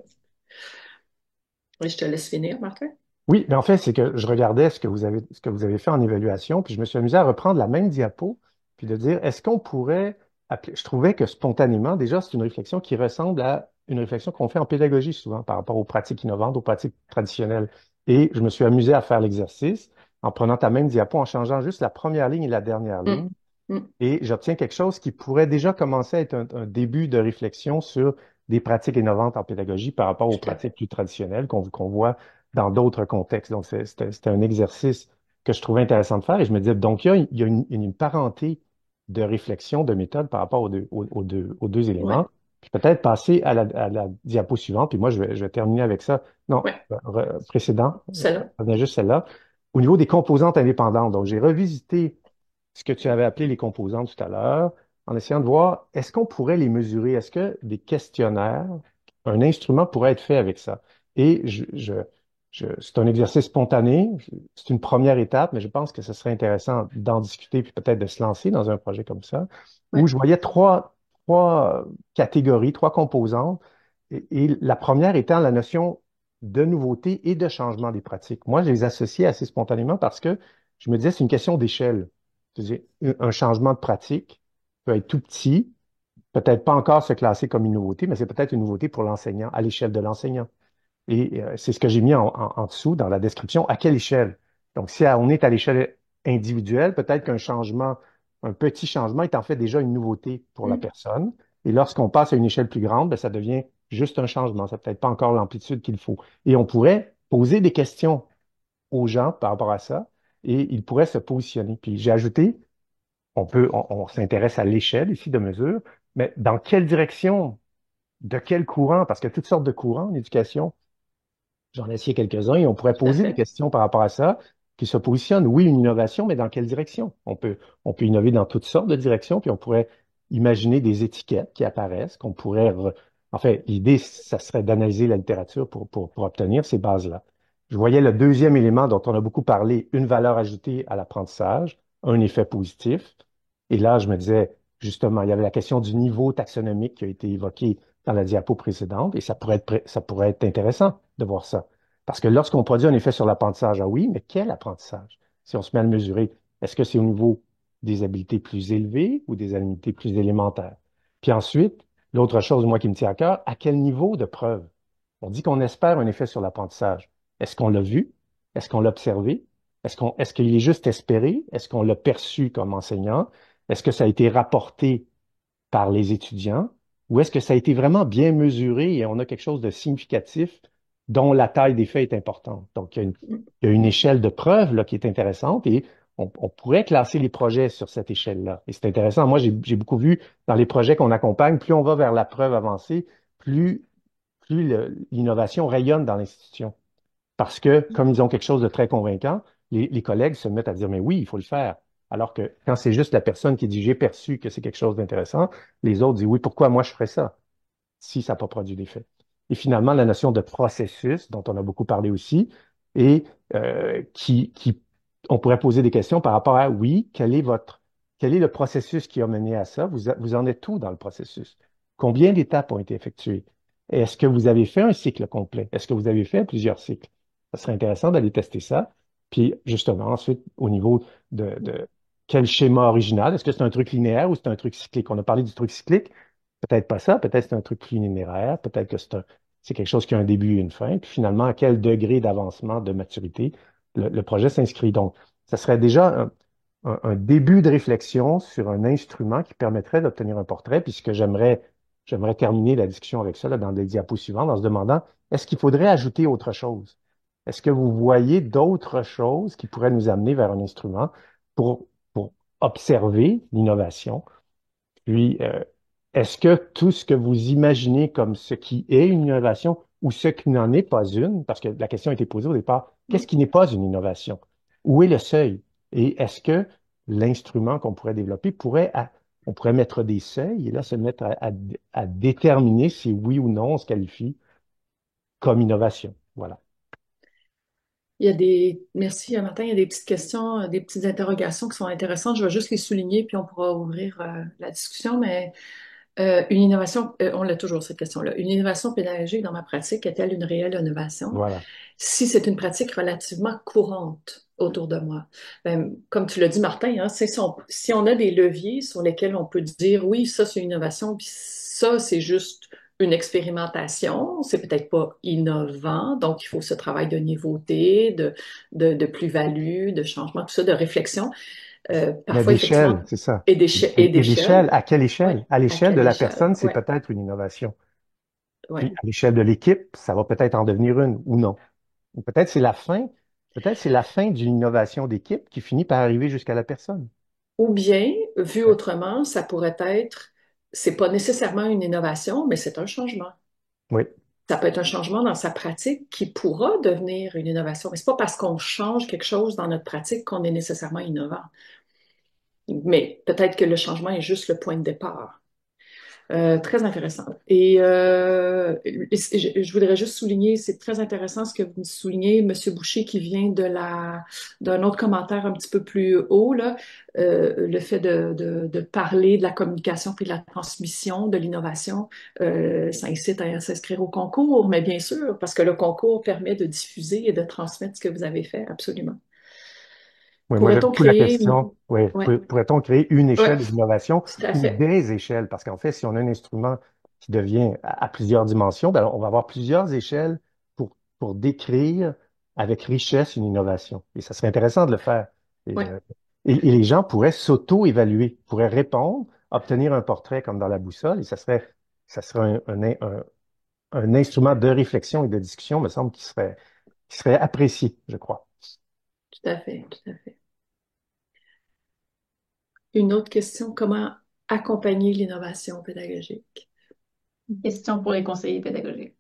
Speaker 3: Oui, je te laisse finir, Martin.
Speaker 4: Oui, mais en fait, c'est que je regardais ce que vous avez fait en évaluation, puis je me suis amusé à reprendre la même diapo, puis de dire, est-ce qu'on pourrait appeler, je trouvais que spontanément, déjà, c'est une réflexion qui ressemble à une réflexion qu'on fait en pédagogie souvent par rapport aux pratiques innovantes, aux pratiques traditionnelles. Et je me suis amusé à faire l'exercice en prenant ta même diapo, en changeant juste la première ligne et la dernière ligne.
Speaker 3: Mm, mm,
Speaker 4: Et j'obtiens quelque chose qui pourrait déjà commencer à être un début de réflexion sur des pratiques innovantes en pédagogie par rapport aux
Speaker 3: tout à
Speaker 4: pratiques
Speaker 3: fait.
Speaker 4: plus traditionnelles qu'on voit dans d'autres contextes. Donc, c'était un exercice que je trouvais intéressant de faire et je me disais, donc, il y a une parenté de réflexion, de méthode par rapport aux deux
Speaker 3: Ouais,
Speaker 4: éléments. Puis peut-être passer à la diapo suivante. Puis moi, je vais terminer avec ça. Non,
Speaker 3: ouais,
Speaker 4: précédent,
Speaker 3: celle-là.
Speaker 4: revenez juste celle-là. Au niveau des composantes indépendantes, donc j'ai revisité ce que tu avais appelé les composantes tout à l'heure, en essayant de voir, est-ce qu'on pourrait les mesurer? Est-ce que des questionnaires, un instrument pourrait être fait avec ça? Et c'est un exercice spontané, c'est une première étape, mais je pense que ce serait intéressant d'en discuter puis peut-être de se lancer dans un projet comme ça, où
Speaker 3: Ouais,
Speaker 4: je voyais trois catégories, trois composantes, et la première étant la notion de nouveauté et de changement des pratiques. Moi, je les associais assez spontanément parce que je me disais, c'est une question d'échelle. C'est-à-dire, un changement de pratique peut être tout petit, peut-être pas encore se classer comme une nouveauté, mais c'est peut-être une nouveauté pour l'enseignant, à l'échelle de l'enseignant. Et c'est ce que j'ai mis en dessous dans la description, à quelle échelle. Donc, si on est à l'échelle individuelle, peut-être qu'un changement, un petit changement est en fait déjà une nouveauté pour la
Speaker 3: mm,
Speaker 4: personne. Et lorsqu'on passe à une échelle plus grande, ben, ça devient juste un changement. Ça n'a peut-être pas encore l'amplitude qu'il faut. Et on pourrait poser des questions aux gens par rapport à ça et ils pourraient se positionner. Puis j'ai ajouté, on s'intéresse à l'échelle ici de mesure, mais dans quelle direction, de quel courant, parce qu'il y a toutes sortes de courants en éducation. J'en ai essayé quelques-uns et on pourrait
Speaker 3: tout à
Speaker 4: poser des
Speaker 3: fait.
Speaker 4: questions par rapport à ça, qui se positionnent. Oui, une innovation, mais dans quelle direction? On peut innover dans toutes sortes de directions, puis on pourrait imaginer des étiquettes qui apparaissent, qu'on pourrait... En fait, l'idée, ça serait d'analyser la littérature pour obtenir ces bases-là. Je voyais le deuxième élément dont on a beaucoup parlé, une valeur ajoutée à l'apprentissage, un effet positif. Et là, je me disais, justement, il y avait la question du niveau taxonomique qui a été évoqué dans la diapo précédente, et ça pourrait être intéressant de voir ça. Parce que lorsqu'on produit un effet sur l'apprentissage, ah oui, mais quel apprentissage? Si on se met à le mesurer, est-ce que c'est au niveau des habiletés plus élevées ou des habiletés plus élémentaires? Puis ensuite, l'autre chose, moi, qui me tient à cœur, à quel niveau de preuve? On dit qu'on espère un effet sur l'apprentissage. Est-ce qu'on l'a vu? Est-ce qu'on l'a observé? Est-ce qu'il est juste espéré? Est-ce qu'on l'a perçu comme enseignant? Est-ce que ça a été rapporté par les étudiants ou est-ce que ça a été vraiment bien mesuré et on a quelque chose de significatif dont la taille des faits est importante? Donc, il y a une échelle de preuve là, qui est intéressante et on pourrait classer les projets sur cette échelle-là. Et c'est intéressant. Moi, j'ai beaucoup vu dans les projets qu'on accompagne, plus on va vers la preuve avancée, plus l'innovation rayonne dans l'institution. Parce que, comme ils ont quelque chose de très convaincant, les collègues se mettent à dire, mais oui, il faut le faire. Alors que quand c'est juste la personne qui dit, j'ai perçu que c'est quelque chose d'intéressant, les autres disent, oui, pourquoi moi je ferais ça si ça n'a pas produit d'effet? et finalement la notion de processus, dont on a beaucoup parlé aussi, et on pourrait poser des questions par rapport à, oui, quel est le processus qui a mené à ça? Vous en êtes où dans le processus? Combien d'étapes ont été effectuées? Est-ce que vous avez fait un cycle complet? Est-ce que vous avez fait plusieurs cycles? Ça serait intéressant d'aller tester ça. Puis justement, ensuite, au niveau de quel schéma original, est-ce que c'est un truc linéaire ou c'est un truc cyclique? On a parlé du truc cyclique, peut-être pas ça, peut-être c'est un truc plus linéaire, peut-être que c'est quelque chose qui a un début et une fin. Puis finalement, à quel degré d'avancement, de maturité le projet s'inscrit. Donc, ça serait déjà un début de réflexion sur un instrument qui permettrait d'obtenir un portrait. Puis ce que j'aimerais terminer la discussion avec ça là, dans les diapos suivantes en se demandant, est-ce qu'il faudrait ajouter autre chose? Est-ce que vous voyez d'autres choses qui pourraient nous amener vers un instrument pour observer l'innovation? Puis, est-ce que tout ce que vous imaginez comme ce qui est une innovation ou ce qui n'en est pas une, parce que la question a été posée au départ, qu'est-ce qui n'est pas une innovation? Où est le seuil? Et est-ce que l'instrument qu'on pourrait développer on pourrait mettre des seuils et là se mettre à déterminer si oui ou non on se qualifie comme innovation? Voilà.
Speaker 3: Merci Martin, il y a des petites questions, des petites interrogations qui sont intéressantes. Je vais juste les souligner, puis on pourra ouvrir la discussion, mais une innovation, on l'a toujours cette question-là. Une innovation pédagogique dans ma pratique est-elle une réelle innovation?
Speaker 4: Voilà.
Speaker 3: Si c'est une pratique relativement courante autour de moi. Ben, comme tu l'as dit, Martin, hein, si on a des leviers sur lesquels on peut dire oui, ça c'est une innovation, puis ça c'est juste une expérimentation, c'est peut-être pas innovant, donc il faut ce travail de nouveauté, de plus-value, de changement, tout ça, de réflexion.
Speaker 4: Mais
Speaker 3: Parfois,
Speaker 4: d'échelle,
Speaker 3: effectivement,
Speaker 4: c'est ça.
Speaker 3: et
Speaker 4: Et d'échelle,
Speaker 3: d'échelle.
Speaker 4: à quelle
Speaker 3: Oui,
Speaker 4: échelle? À
Speaker 3: à
Speaker 4: l'échelle de
Speaker 3: quelle
Speaker 4: la
Speaker 3: échelle?
Speaker 4: personne, c'est
Speaker 3: Oui,
Speaker 4: peut-être une innovation. Puis
Speaker 3: oui.
Speaker 4: à l'échelle de l'équipe, ça va peut-être en devenir une ou non. Ou peut-être c'est la fin d'une innovation d'équipe qui finit par arriver jusqu'à la personne.
Speaker 3: Ou bien, vu
Speaker 4: Ouais.
Speaker 3: autrement, ça pourrait être, c'est pas nécessairement une innovation, mais c'est un changement.
Speaker 4: Oui,
Speaker 3: Ça peut être un changement dans sa pratique qui pourra devenir une innovation. Mais c'est pas parce qu'on change quelque chose dans notre pratique qu'on est nécessairement innovant. Mais peut-être que le changement est juste le point de départ. Très intéressant. Et je voudrais juste souligner, c'est très intéressant ce que vous soulignez, Monsieur Boucher, qui vient d'un autre commentaire un petit peu plus haut, là, le fait de parler de la communication puis de la transmission, de l'innovation, ça incite à s'inscrire au concours, mais bien sûr, parce que le concours permet de diffuser et de transmettre ce que vous avez fait, absolument.
Speaker 4: oui, moi j'aime
Speaker 3: Pourrait-on
Speaker 4: beaucoup la
Speaker 3: créer,
Speaker 4: question. Oui,
Speaker 3: ouais,
Speaker 4: pourrait-on créer une
Speaker 3: ouais,
Speaker 4: échelle d'innovation
Speaker 3: tout à
Speaker 4: ou
Speaker 3: fait.
Speaker 4: des échelles? Parce qu'en fait, si on a un instrument qui devient à plusieurs dimensions, ben, on va avoir plusieurs échelles pour décrire avec richesse une innovation. Et ça serait intéressant de le faire. Et,
Speaker 3: Ouais,
Speaker 4: euh, et les gens pourraient s'auto-évaluer, pourraient répondre, obtenir un portrait comme dans la boussole, et ça serait un instrument de réflexion et de discussion, me semble, qui serait apprécié, je crois.
Speaker 3: tout à fait, tout à fait. Une autre question, comment accompagner l'innovation pédagogique?
Speaker 1: Une question pour les conseillers pédagogiques.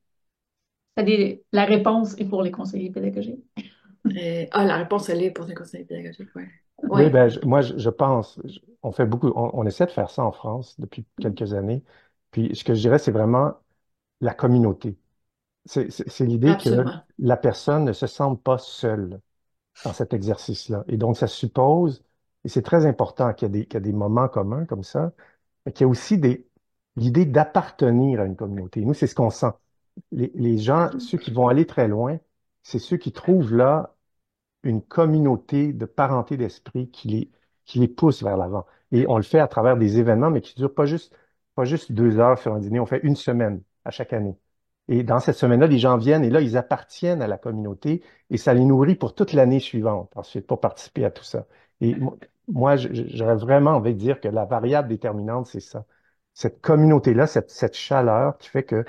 Speaker 1: La réponse est pour les conseillers pédagogiques.
Speaker 3: La réponse, elle est pour des conseils pédagogiques, oui.
Speaker 4: Oui,
Speaker 3: Oui,
Speaker 4: ben, moi, je pense, on fait beaucoup, on essaie de faire ça en France depuis quelques années. Puis, ce que je dirais, c'est vraiment la communauté. C'est l'idée que
Speaker 3: absolument.
Speaker 4: la personne ne se sente pas seule dans cet exercice-là. Et donc, ça suppose, et c'est très important qu'il y a des moments communs comme ça, mais qu'il y a aussi l'idée d'appartenir à une communauté. Nous, c'est ce qu'on sent. Les gens, ceux qui vont aller très loin, c'est ceux qui trouvent là une communauté de parenté d'esprit qui les pousse vers l'avant. Et on le fait à travers des événements, mais qui durent pas juste 2 heures sur un dîner, on fait une semaine à chaque année. Et dans cette semaine-là, les gens viennent et là, ils appartiennent à la communauté et ça les nourrit pour toute l'année suivante, ensuite, pour participer à tout ça. Et moi, j'aurais vraiment envie de dire que la variable déterminante, c'est ça. Cette communauté-là, cette chaleur qui fait que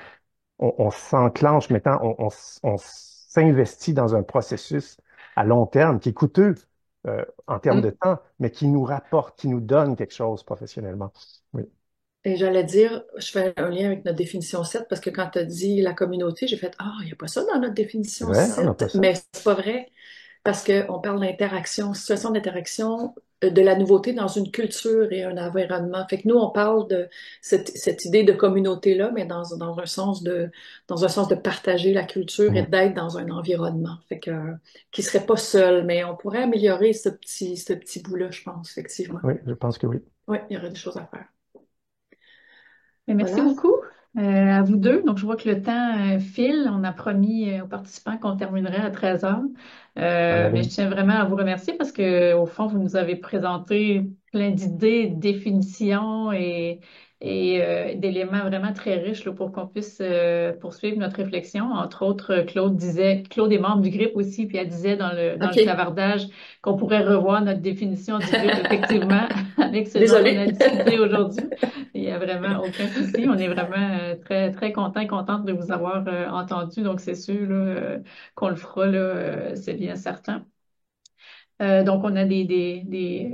Speaker 4: on s'enclenche maintenant, on s'investit dans un processus à long terme qui est coûteux en termes de
Speaker 3: Mm.
Speaker 4: temps, mais qui nous rapporte, qui nous donne quelque chose professionnellement. Oui.
Speaker 3: Et j'allais dire, je fais un lien avec notre définition 7 parce que quand tu as dit la communauté, j'ai fait, ah, il n'y a pas ça dans notre
Speaker 4: C'est
Speaker 3: définition
Speaker 4: vrai, on n'a pas
Speaker 3: 7,
Speaker 4: ça.
Speaker 3: mais c'est pas vrai parce qu'on parle d'interaction, situation d'interaction de la nouveauté dans une culture et un environnement. Fait que nous, on parle de cette idée de communauté-là, mais dans un sens de partager la culture et
Speaker 4: Mhm.
Speaker 3: d'être dans un environnement. Fait que, qui serait pas seul, mais on pourrait améliorer ce petit bout-là, je pense, effectivement.
Speaker 4: Oui, je pense que oui.
Speaker 3: Oui, il y aurait des choses à faire.
Speaker 1: Mais merci
Speaker 3: Voilà.
Speaker 1: beaucoup à vous deux. Donc, je vois que le temps file. On a promis aux participants qu'on terminerait à 13 heures.
Speaker 4: On avait
Speaker 1: Mais je tiens vraiment à vous remercier parce que, au fond, vous nous avez présenté plein d'idées, de définitions et d'éléments vraiment très riches là, pour qu'on puisse poursuivre notre réflexion. Entre autres, Claude est membre du GRIP aussi, puis elle disait dans le
Speaker 3: OK.
Speaker 1: clavardage qu'on pourrait revoir notre définition du GRIP, effectivement, avec ce dont on a
Speaker 3: Désolée.
Speaker 1: discuté aujourd'hui. Il n'y a vraiment aucun souci. On est vraiment très, très content et contente de vous avoir entendu. Donc, c'est sûr là, qu'on le fera, là, c'est bien certain. Donc, on a des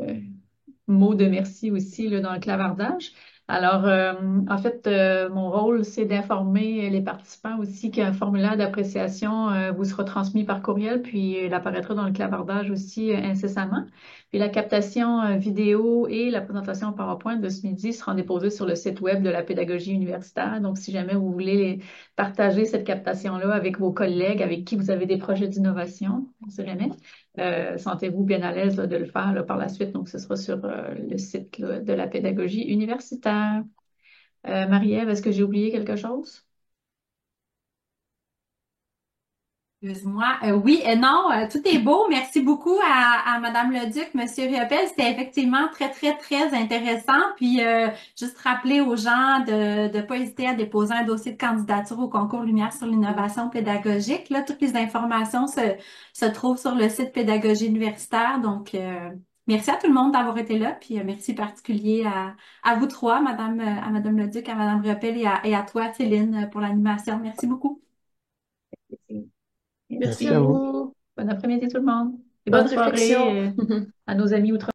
Speaker 1: mots de merci aussi là, dans le clavardage. Alors, en fait, mon rôle, c'est d'informer les participants aussi qu'un formulaire d'appréciation vous sera transmis par courriel, puis il apparaîtra dans le clavardage aussi incessamment. Puis la captation vidéo et la présentation PowerPoint de ce midi seront déposées sur le site web de la pédagogie universitaire. Donc, si jamais vous voulez partager cette captation-là avec vos collègues, avec qui vous avez des projets d'innovation, on ne sait jamais, sentez-vous bien à l'aise là, de le faire là, par la suite. Donc, ce sera sur le site là, de la pédagogie universitaire. Marie-Ève, est-ce que j'ai oublié quelque chose?
Speaker 8: Excuse-moi. Oui et non, tout est beau. Merci beaucoup à Madame Leduc, Monsieur Riopel. C'était effectivement très, très, très intéressant. Puis juste rappeler aux gens de ne pas hésiter à déposer un dossier de candidature au concours Lumière sur l'innovation pédagogique. Là, toutes les informations se trouvent sur le site Pédagogie universitaire. Donc, merci à tout le monde d'avoir été là. Puis merci particulier à vous trois, à Madame Leduc, à Madame Riopel et à toi, Céline, pour l'animation. Merci beaucoup.
Speaker 3: Merci
Speaker 1: Merci.
Speaker 4: Merci
Speaker 3: à
Speaker 4: à vous.
Speaker 3: vous.
Speaker 1: Bon après-midi tout le monde. Et bonne
Speaker 3: Bonne réflexion.
Speaker 1: soirée à nos amis outre